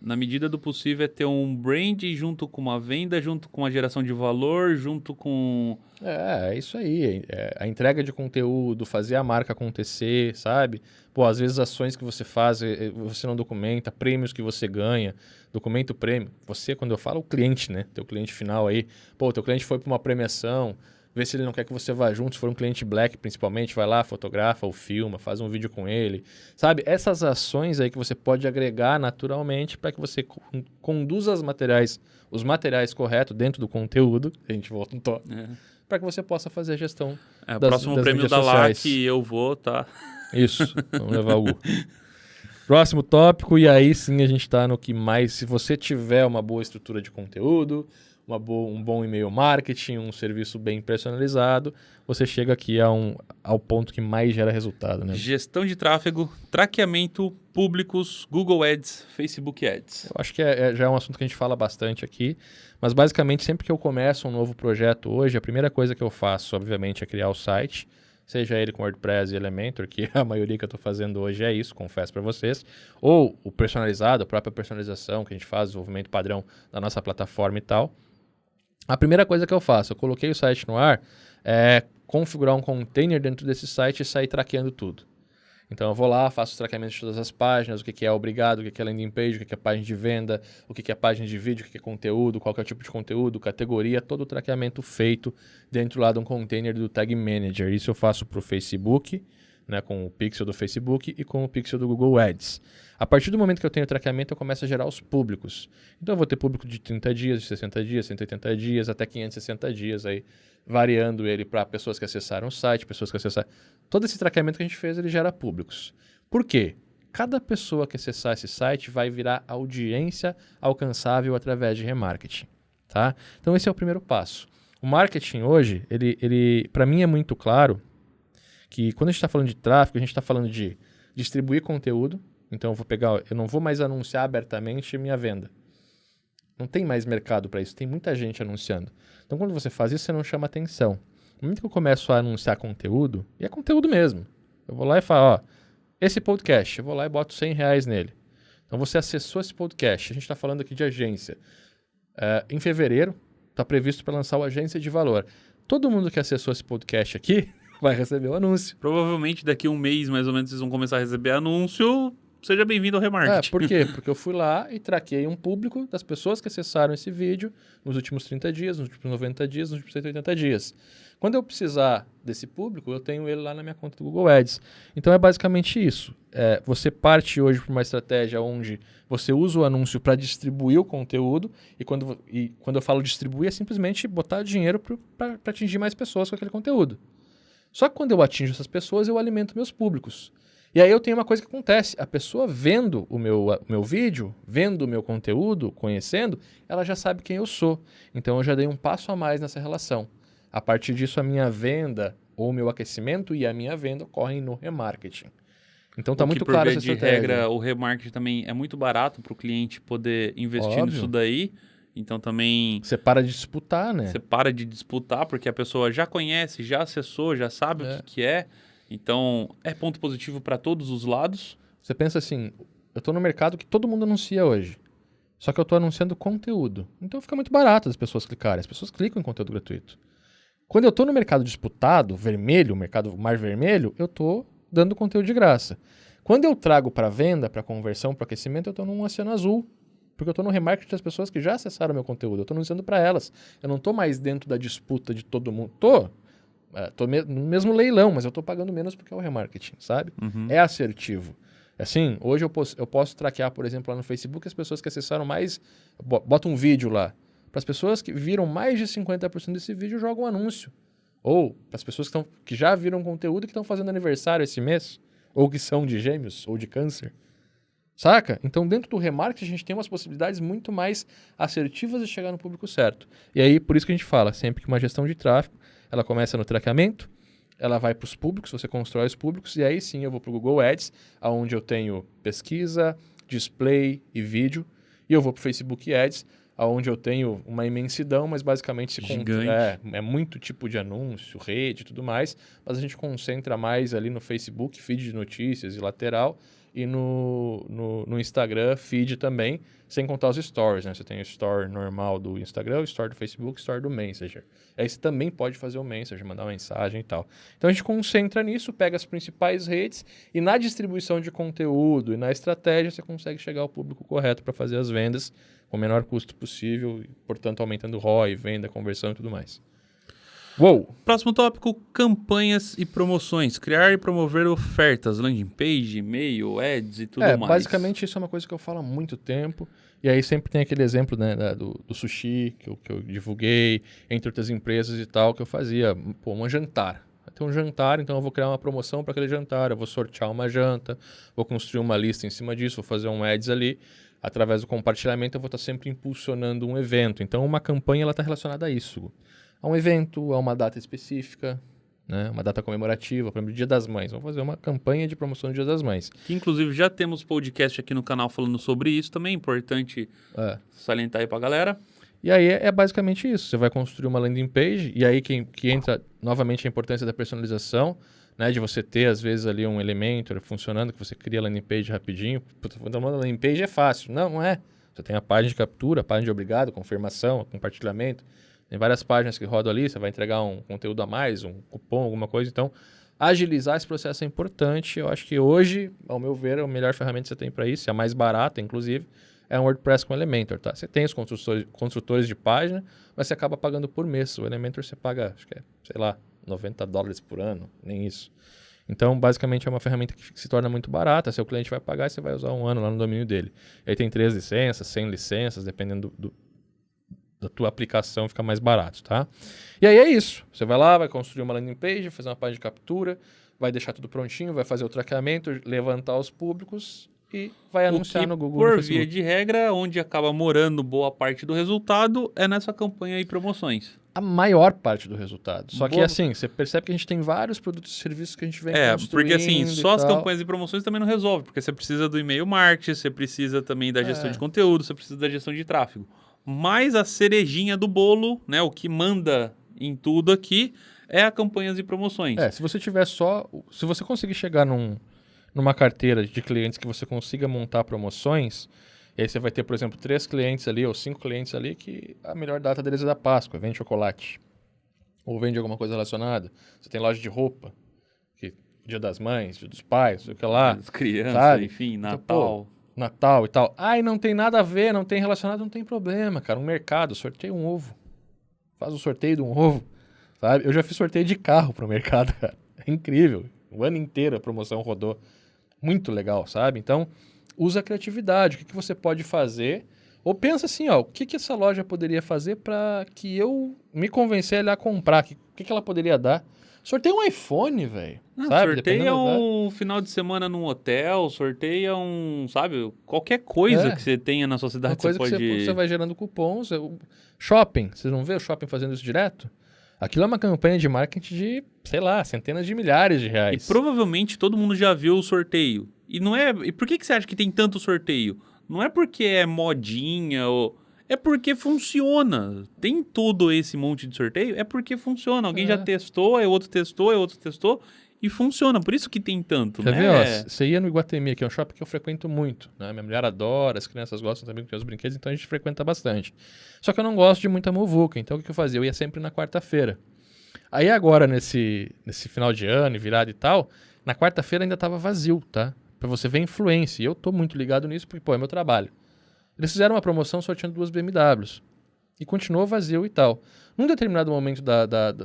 Na medida do possível é ter um brand junto com uma venda, junto com a geração de valor, junto com... É isso aí. A entrega de conteúdo, fazer a marca acontecer, sabe? Pô, às vezes ações que você faz, você não documenta, prêmios que você ganha, documenta o prêmio. Você, quando eu falo, o cliente, né? Teu cliente final aí. Pô, teu cliente foi para uma premiação, vê se ele não quer que você vá junto, se for um cliente black principalmente, vai lá, fotografa ou filma, faz um vídeo com ele. Sabe? Essas ações aí que você pode agregar naturalmente para que você conduza os materiais corretos dentro do conteúdo, a gente volta no tópico, para que você possa fazer a gestão O próximo prêmio da LAC eu vou, tá? Isso, vamos levar o... Próximo tópico, e aí sim a gente está no que mais... Se você tiver uma boa estrutura de conteúdo, um bom e-mail marketing, um serviço bem personalizado, você chega aqui ao ponto que mais gera resultado, né? Gestão de tráfego, traqueamento, públicos, Google Ads, Facebook Ads. Eu acho que já é um assunto que a gente fala bastante aqui, mas basicamente sempre que eu começo um novo projeto hoje, a primeira coisa que eu faço, obviamente, é criar o site, seja ele com WordPress e Elementor, que a maioria que eu estou fazendo hoje é isso, confesso para vocês, ou o personalizado, a própria personalização que a gente faz, desenvolvimento padrão da nossa plataforma e tal. A primeira coisa que eu faço, eu coloquei o site no ar, é configurar um container dentro desse site e sair traqueando tudo. Então eu vou lá, faço o traqueamento de todas as páginas, o que é obrigado, o que é landing page, o que é página de venda, o que é página de vídeo, o que é conteúdo, qual que é o tipo de conteúdo, categoria, todo o traqueamento feito dentro lá de um container do Tag Manager. Isso eu faço para o Facebook, né, com o pixel do Facebook e com o pixel do Google Ads. A partir do momento que eu tenho o traqueamento, eu começo a gerar os públicos. Então eu vou ter público de 30 dias, de 60 dias, 180 dias, até 560 dias, aí, variando ele para pessoas que acessaram o site, pessoas que acessaram... Todo esse traqueamento que a gente fez, ele gera públicos. Por quê? Cada pessoa que acessar esse site vai virar audiência alcançável através de remarketing. Tá? Então esse é o primeiro passo. O marketing hoje, ele para mim é muito claro que quando a gente está falando de tráfego, a gente está falando de distribuir conteúdo. Então eu não vou mais anunciar abertamente minha venda. Não tem mais mercado para isso, tem muita gente anunciando. Então quando você faz isso, você não chama atenção. No momento que eu começo a anunciar conteúdo, e é conteúdo mesmo, eu vou lá e falo, ó, esse podcast, eu vou lá e boto R$100 nele. Então você acessou esse podcast, a gente está falando aqui de agência. Em fevereiro, está previsto para lançar o Agência de Valor. Todo mundo que acessou esse podcast aqui vai receber o anúncio. Provavelmente daqui a um mês, mais ou menos, vocês vão começar a receber anúncio. Seja bem-vindo ao remarketing. Por quê? Porque eu fui lá e traquei um público das pessoas que acessaram esse vídeo nos últimos 30 dias, nos últimos 90 dias, nos últimos 180 dias. Quando eu precisar desse público, eu tenho ele lá na minha conta do Google Ads. Então é basicamente isso. Você parte hoje para uma estratégia onde você usa o anúncio para distribuir o conteúdo e quando eu falo distribuir é simplesmente botar dinheiro para atingir mais pessoas com aquele conteúdo. Só que quando eu atinjo essas pessoas, eu alimento meus públicos. E aí eu tenho uma coisa que acontece, a pessoa vendo o meu vídeo, vendo o meu conteúdo, conhecendo, ela já sabe quem eu sou. Então eu já dei um passo a mais nessa relação. A partir disso, a minha venda, ou o meu aquecimento e a minha venda ocorrem no remarketing. Então tá muito claro essa estratégia. De regra, o remarketing também é muito barato para o cliente poder investir nisso daí. Então também... Você para de disputar, né? Você para de disputar porque a pessoa já conhece, já acessou, já sabe o que é. Então, é ponto positivo para todos os lados. Você pensa assim, eu estou no mercado que todo mundo anuncia hoje. Só que eu estou anunciando conteúdo. Então fica muito barato as pessoas clicarem. As pessoas clicam em conteúdo gratuito. Quando eu estou no mercado disputado, vermelho, mercado mais vermelho, eu estou dando conteúdo de graça. Quando eu trago para venda, para conversão, para aquecimento, eu estou num oceano azul. Porque eu estou no remarketing das pessoas que já acessaram meu conteúdo. Eu estou anunciando para elas. Eu não estou mais dentro da disputa de todo mundo. Tô no mesmo leilão, mas eu estou pagando menos porque é o remarketing, sabe? Uhum. É assertivo. Assim, hoje eu posso traquear, por exemplo, lá no Facebook as pessoas que acessaram mais... Bota um vídeo lá. Para as pessoas que viram mais de 50% desse vídeo, joga um anúncio. Ou para as pessoas que já viram conteúdo e que estão fazendo aniversário esse mês. Ou que são de gêmeos ou de câncer. Saca? Então, dentro do remarketing, a gente tem umas possibilidades muito mais assertivas de chegar no público certo. E aí, por isso que a gente fala, sempre que uma gestão de tráfego, ela começa no traqueamento, ela vai para os públicos, você constrói os públicos, e aí sim eu vou para o Google Ads, onde eu tenho pesquisa, display e vídeo, e eu vou para o Facebook Ads, onde eu tenho uma imensidão, mas basicamente é muito tipo de anúncio, rede e tudo mais, mas a gente concentra mais ali no Facebook, feed de notícias e lateral, e no Instagram, feed também, sem contar os stories, né? Você tem o store normal do Instagram, o store do Facebook, o store do Messenger. Aí você também pode fazer o Messenger, mandar uma mensagem e tal. Então a gente concentra nisso, pega as principais redes e na distribuição de conteúdo e na estratégia você consegue chegar ao público correto para fazer as vendas com o menor custo possível e, portanto, aumentando ROI, venda, conversão e tudo mais. Uou! Próximo tópico, campanhas e promoções. Criar e promover ofertas, landing page, e-mail, ads e tudo mais. Basicamente isso é uma coisa que eu falo há muito tempo. E aí sempre tem aquele exemplo, né, do sushi que eu divulguei, entre outras empresas e tal, que eu fazia, um jantar. Vai ter um jantar, então eu vou criar uma promoção para aquele jantar, eu vou sortear uma janta, vou construir uma lista em cima disso, vou fazer um ads ali. Através do compartilhamento eu vou estar sempre impulsionando um evento. Então uma campanha está relacionada a isso. A um evento, a uma data específica, né? Uma data comemorativa, por exemplo, Dia das Mães. Vamos fazer uma campanha de promoção do Dia das Mães. Que inclusive já temos podcast aqui no canal falando sobre isso também, importante salientar aí pra galera. E aí é basicamente isso, você vai construir uma landing page, e aí que entra novamente a importância da personalização, né? De você ter às vezes ali um elemento funcionando, que você cria a landing page rapidinho. Puta, uma landing page é fácil. Não é. Você tem a página de captura, a página de obrigado, confirmação, compartilhamento. Tem várias páginas que rodam ali, você vai entregar um conteúdo a mais, um cupom, alguma coisa. Então, agilizar esse processo é importante. Eu acho que hoje, ao meu ver, a melhor ferramenta que você tem para isso, a mais barata, inclusive, é um WordPress com Elementor, tá? Você tem os construtores de página, mas você acaba pagando por mês. O Elementor você paga, acho que é, sei lá, $90 por ano, nem isso. Então, basicamente, é uma ferramenta que se torna muito barata. Seu cliente vai pagar e você vai usar um ano lá no domínio dele. Aí tem 3 licenças, 100 licenças, dependendo da tua aplicação, fica mais barato, tá? E aí é isso. Você vai lá, vai construir uma landing page, fazer uma página de captura, vai deixar tudo prontinho, vai fazer o traqueamento, levantar os públicos e vai anunciar no Google. Por via de regra, onde acaba morando boa parte do resultado é nessa campanha e promoções. A maior parte do resultado. Só que assim, você percebe que a gente tem vários produtos e serviços que a gente vem construindo. Porque assim, só as campanhas e promoções também não resolve, porque você precisa do e-mail marketing, você precisa também da gestão de conteúdo, você precisa da gestão de tráfego. Mas a cerejinha do bolo, né, o que manda em tudo aqui, é a campanhas e promoções. Se você tiver se você conseguir chegar numa carteira de clientes que você consiga montar promoções, e aí você vai ter, por exemplo, 3 clientes ali ou 5 clientes ali que a melhor data deles é da Páscoa, vende chocolate. Ou vende alguma coisa relacionada. Você tem loja de roupa, que Dia das Mães, Dia dos Pais, sei lá. Das crianças, sabe? enfim, Natal. Então, Natal e tal. Ai, não tem nada a ver, não tem relacionado, não tem problema, cara. Um mercado, sorteia um ovo. Faz o sorteio de um ovo, sabe? Eu já fiz sorteio de carro pro mercado, cara. É incrível. O ano inteiro a promoção rodou. Muito legal, sabe? Então, usa a criatividade. O que você pode fazer? Ou pensa assim, ó, o que essa loja poderia fazer para que eu me convencer a ir lá comprar? O que ela poderia dar? Sorteia um iPhone, velho. Sorteia um final de semana num hotel, sorteia sabe, qualquer coisa que você tenha na sua cidade. Uma coisa que você vai gerando cupons. Shopping, vocês não vê o shopping fazendo isso direto? Aquilo é uma campanha de marketing de, sei lá, centenas de milhares de reais. E provavelmente todo mundo já viu o sorteio. E por que você acha que tem tanto sorteio? Não é porque é modinha ou... É porque funciona. Tem todo esse monte de sorteio, é porque funciona. Alguém já testou, aí outro testou e funciona. Por isso que tem tanto, Quer ver, você ia no Iguatemi, que é um shopping que eu frequento muito, né? Minha mulher adora, as crianças gostam também de os brinquedos, então a gente frequenta bastante. Só que eu não gosto de muita muvuca, então o que eu fazia? Eu ia sempre na quarta-feira. Aí agora, nesse final de ano, virada e tal, na quarta-feira ainda estava vazio, tá? Pra você ver a influência. E eu tô muito ligado nisso porque, é meu trabalho. Eles fizeram uma promoção sorteando 2 BMWs. E continuou vazio e tal. Num determinado momento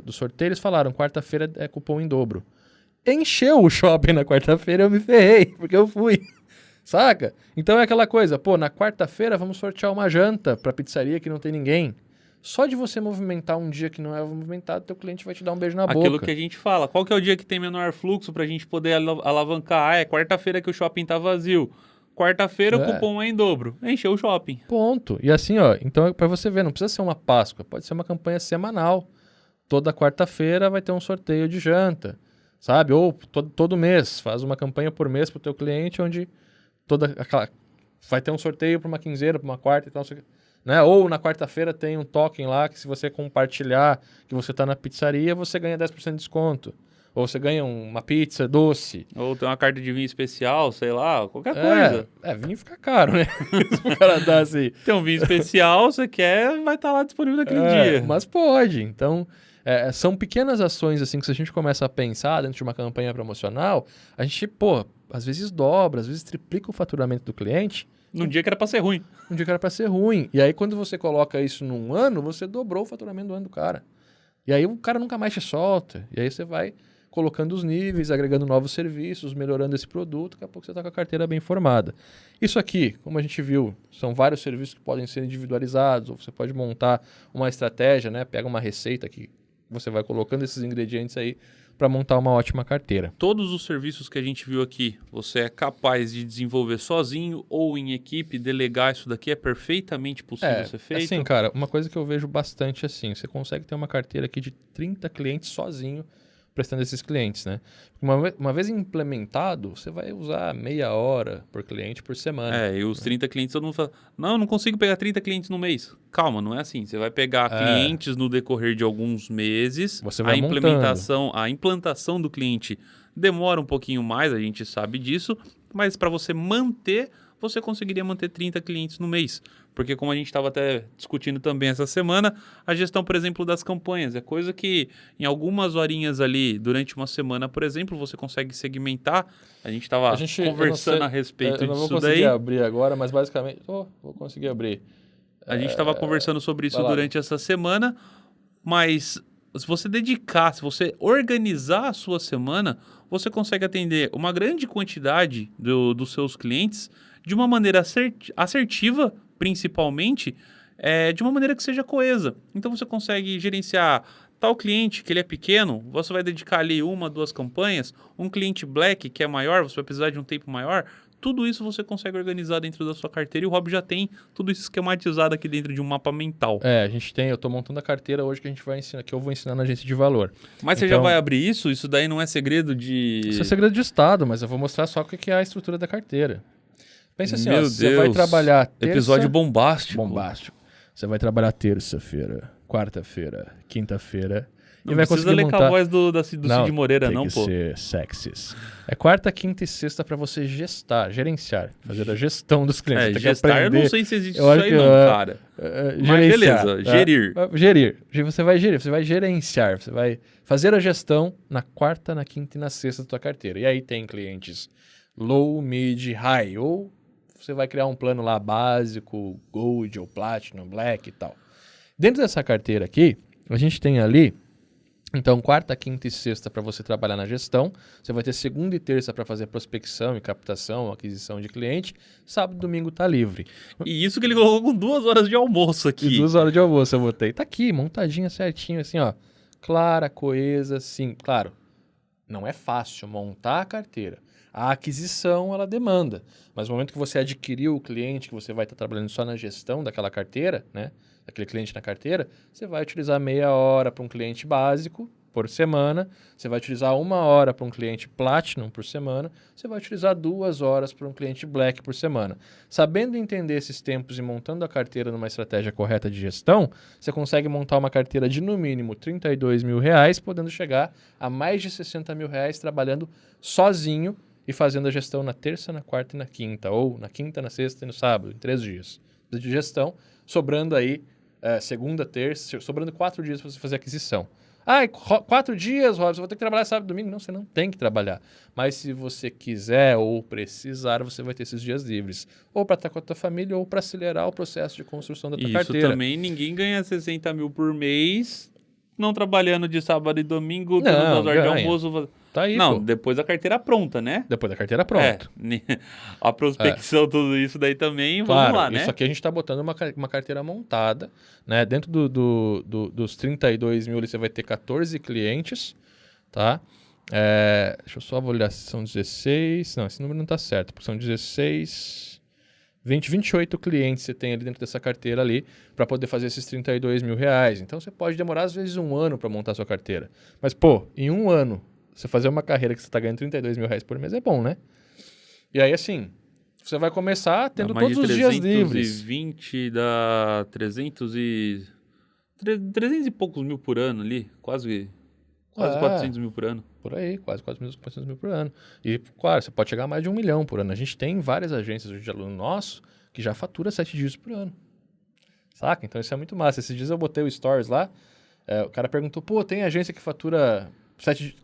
do sorteio, eles falaram, quarta-feira é cupom em dobro. Encheu o shopping na quarta-feira, eu me ferrei, porque eu fui. Saca? Então é aquela coisa, na quarta-feira vamos sortear uma janta pra pizzaria que não tem ninguém. Só de você movimentar um dia que não é movimentado, teu cliente vai te dar um beijo na boca. Aquilo que a gente fala, qual que é o dia que tem menor fluxo pra gente poder alavancar? É quarta-feira que o shopping tá vazio. Quarta-feira o cupom é em dobro. Encheu o shopping. Ponto. E assim, então para você ver, não precisa ser uma Páscoa, pode ser uma campanha semanal. Toda quarta-feira vai ter um sorteio de janta, sabe? Ou todo mês, faz uma campanha por mês pro teu cliente, onde vai ter um sorteio para uma quinzeira, para uma quarta e tal, né? Ou na quarta-feira tem um token lá que se você compartilhar que você tá na pizzaria, você ganha 10% de desconto. Ou você ganha uma pizza doce. Ou tem uma carta de vinho especial, sei lá, qualquer coisa. Vinho fica caro, né? Se o cara dá assim. Tem um vinho especial, você quer, vai estar lá disponível naquele dia. Mas pode. Então, são pequenas ações assim que se a gente começa a pensar dentro de uma campanha promocional, a gente, às vezes dobra, às vezes triplica o faturamento do cliente. Num dia que era para ser ruim. E aí, quando você coloca isso num ano, você dobrou o faturamento do ano do cara. E aí o cara nunca mais te solta. E aí você vai colocando os níveis, agregando novos serviços, melhorando esse produto, daqui a pouco você está com a carteira bem formada. Isso aqui, como a gente viu, são vários serviços que podem ser individualizados, ou você pode montar uma estratégia, né? Pega uma receita que você vai colocando esses ingredientes aí para montar uma ótima carteira. Todos os serviços que a gente viu aqui, você é capaz de desenvolver sozinho ou em equipe, delegar isso daqui, é perfeitamente possível ser feito? Assim, cara, uma coisa que eu vejo bastante assim, você consegue ter uma carteira aqui de 30 clientes sozinho, prestando esses clientes, né? Uma vez implementado, você vai usar meia hora por cliente por semana. E os 30 clientes, todo mundo fala, não, eu não consigo pegar 30 clientes no mês. Calma, não é assim. Você vai pegar clientes no decorrer de alguns meses. Você vai a implantação do cliente demora um pouquinho mais, a gente sabe disso, mas para você manter, você conseguiria manter 30 clientes no mês. Porque como a gente estava até discutindo também essa semana, a gestão, por exemplo, das campanhas é coisa que em algumas horinhas ali, durante uma semana, por exemplo, você consegue segmentar. A gente estava conversando a respeito disso daí. Eu não vou conseguir abrir agora, mas basicamente... vou conseguir abrir. A gente estava conversando sobre isso durante essa semana, mas se você dedicar, se você organizar a sua semana, você consegue atender uma grande quantidade dos seus clientes de uma maneira assertiva, principalmente, de uma maneira que seja coesa. Então você consegue gerenciar tal cliente que ele é pequeno, você vai dedicar ali 1, 2 campanhas, um cliente black que é maior, você vai precisar de um tempo maior. Tudo isso você consegue organizar dentro da sua carteira e o Rob já tem tudo isso esquematizado aqui dentro de um mapa mental. Eu estou montando a carteira hoje que a gente vai ensinar, que eu vou ensinar na agência de valor. Mas você já vai abrir isso? Isso daí não é segredo de... Isso é segredo de estado, mas eu vou mostrar só o que é a estrutura da carteira. Pensa assim, Meu Deus, você vai trabalhar episódio bombástico. Você vai trabalhar terça-feira, quarta-feira, quinta-feira. Não precisa ler com a voz do Cid Moreira, não, pô. Tem que ser sexys. É quarta, quinta e sexta para você gerenciar, fazer a gestão dos clientes. Gestar, eu não sei se existe isso aí não, cara. Mas beleza, gerir. Você vai gerenciar, você vai fazer a gestão na quarta, na quinta e na sexta da tua carteira. E aí tem clientes low, mid, high, ou você vai criar um plano lá básico, gold ou platinum, black e tal. Dentro dessa carteira aqui, a gente tem ali, então, quarta, quinta e sexta para você trabalhar na gestão. Você vai ter segunda e terça para fazer prospecção e captação, aquisição de cliente. Sábado e domingo tá livre. E isso que ele colocou com 2 horas de almoço aqui. E 2 horas de almoço eu botei. Tá aqui, montadinha certinho, assim, ó. Clara, coesa, sim. Claro, não é fácil montar a carteira. A aquisição, ela demanda. Mas no momento que você adquiriu o cliente, que você vai estar trabalhando só na gestão daquela carteira, né? Daquele cliente na carteira, você vai utilizar meia hora para um cliente básico por semana, você vai utilizar 1 hora para um cliente Platinum por semana, você vai utilizar 2 horas para um cliente Black por semana. Sabendo entender esses tempos e montando a carteira numa estratégia correta de gestão, você consegue montar uma carteira de no mínimo R$32 mil, podendo chegar a mais de R$60 mil trabalhando sozinho e fazendo a gestão na terça, na quarta e na quinta, ou na quinta, na sexta e no sábado, em 3 dias de gestão, sobrando aí segunda, terça, sobrando 4 dias para você fazer a aquisição. 4 dias, Robson, vou ter que trabalhar sábado e domingo. Não, você não tem que trabalhar. Mas se você quiser ou precisar, você vai ter esses dias livres. Ou para estar com a tua família, ou para acelerar o processo de construção da tua carteira. Isso também, ninguém ganha 60 mil por mês, não trabalhando de sábado e domingo, tendo 2 horas de almoço. Tá aí, não, depois da carteira pronta, né? Depois da carteira pronta. A prospecção, tudo isso daí também, claro, vamos lá, né? Isso aqui a gente está botando uma carteira montada, né? Dentro dos 32 mil, você vai ter 14 clientes, tá? Deixa eu só olhar se são 16... Não, esse número não está certo, porque são 16... 28 clientes você tem ali dentro dessa carteira ali para poder fazer esses R$32 mil. Então, você pode demorar, às vezes, 1 ano para montar a sua carteira. Mas, em 1 ano, você fazer uma carreira que você está ganhando R$32 mil por mês é bom, né? E aí, assim, você vai começar tendo todos os dias livres. 320 dá 300 e poucos mil por ano ali, quase 400 mil por ano. Por aí, quase 400 mil por ano. E, claro, você pode chegar a mais de 1 milhão por ano. A gente tem várias agências de aluno nosso que já fatura 7 dias por ano. Saca? Então isso é muito massa. Esses dias eu botei o Stories lá, o cara perguntou, tem agência que fatura...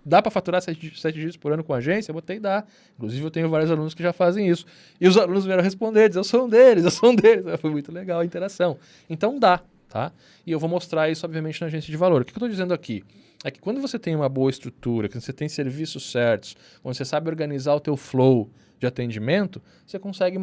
Dá para faturar 7 dias por ano com agência? Eu botei, dá. Inclusive eu tenho vários alunos que já fazem isso. E os alunos vieram responder, dizer, eu sou um deles. Foi muito legal a interação. Então dá. tá? E eu vou mostrar isso, obviamente, na agência de valor. O que eu estou dizendo aqui? É que quando você tem uma boa estrutura, que você tem serviços certos, quando você sabe organizar o teu flow de atendimento, você consegue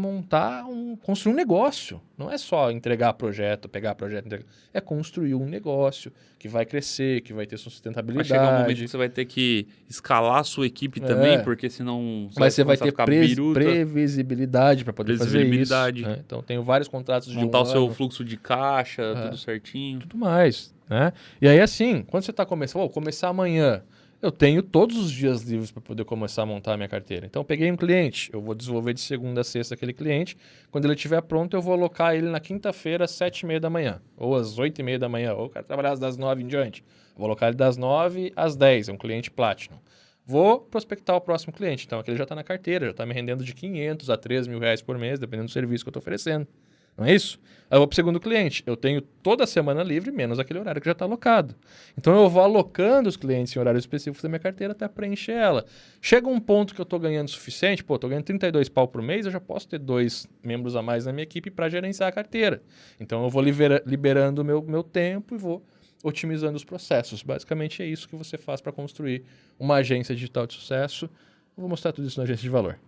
construir um negócio. Não é só entregar projeto, pegar projeto, entregar. É construir um negócio que vai crescer, que vai ter sustentabilidade. Vai chegar um momento que você vai ter que escalar a sua equipe também, porque senão mas você vai ter previsibilidade para poder fazer isso. Né? Então, tenho vários contratos de montar o seu fluxo de caixa, tudo certinho. Tudo mais. Né? E aí, assim, quando você está começando, vou começar amanhã, eu tenho todos os dias livres para poder começar a montar a minha carteira. Então, eu peguei um cliente, eu vou desenvolver de segunda a sexta aquele cliente. Quando ele estiver pronto, eu vou alocar ele na quinta-feira, às 7h30 da manhã, ou às 8h30 da manhã, ou eu quero trabalhar das 9 em diante. Vou alocar ele das 9 às 10, é um cliente Platinum. Vou prospectar o próximo cliente. Então, aquele já está na carteira, já está me rendendo de 500 a 3 mil reais por mês, dependendo do serviço que eu estou oferecendo. Não é isso? Aí eu vou para o segundo cliente. Eu tenho toda a semana livre, menos aquele horário que já está alocado. Então eu vou alocando os clientes em horários específicos da minha carteira até preencher ela. Chega um ponto que eu estou ganhando o suficiente, estou ganhando 32 pau por mês, eu já posso ter 2 membros a mais na minha equipe para gerenciar a carteira. Então eu vou liberando o meu tempo e vou otimizando os processos. Basicamente é isso que você faz para construir uma agência digital de sucesso. Eu vou mostrar tudo isso na agência de valor.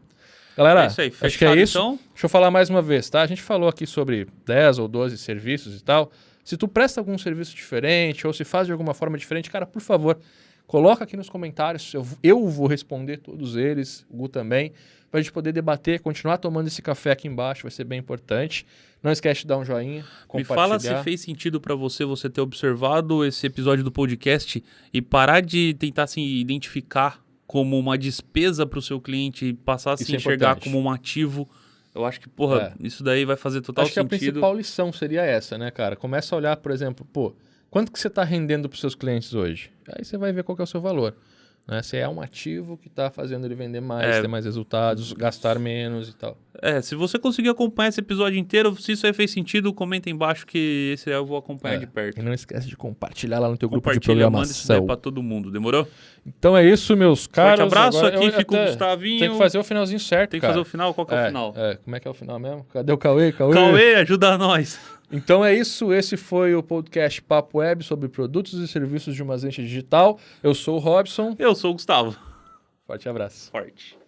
Galera, isso aí, acho que é isso. Então? Deixa eu falar mais uma vez, tá? A gente falou aqui sobre 10 ou 12 serviços e tal. Se tu presta algum serviço diferente ou se faz de alguma forma diferente, cara, por favor, coloca aqui nos comentários. Eu vou responder todos eles, o Gu também, para a gente poder debater, continuar tomando esse café aqui embaixo, vai ser bem importante. Não esquece de dar um joinha, compartilhar. Me fala se fez sentido para você ter observado esse episódio do podcast e parar de tentar se identificar como uma despesa para o seu cliente e passar a se enxergar como um ativo. Eu acho que, isso daí vai fazer total sentido. Acho que a principal lição seria essa, né, cara? Começa a olhar, por exemplo, quanto que você está rendendo para os seus clientes hoje? Aí você vai ver qual que é o seu valor. Né? Se é um ativo que está fazendo ele vender mais, ter mais resultados, gastar menos e tal. Se você conseguir acompanhar esse episódio inteiro, se isso aí fez sentido, comenta aí embaixo que esse aí eu vou acompanhar de perto. E não esquece de compartilhar lá no teu grupo de programação. Manda isso daí pra todo mundo, demorou? Então é isso, meus caros. Forte abraço, aqui fica o Gustavinho. Tem que fazer o finalzinho certo, Tem que fazer o final? Qual que é o final? Como é que é o final mesmo? Cadê o Cauê? Cauê, ajuda nós. Então é isso, esse foi o podcast Papo Web sobre produtos e serviços de uma agência digital. Eu sou o Robson. Eu sou o Gustavo. Forte abraço. Forte.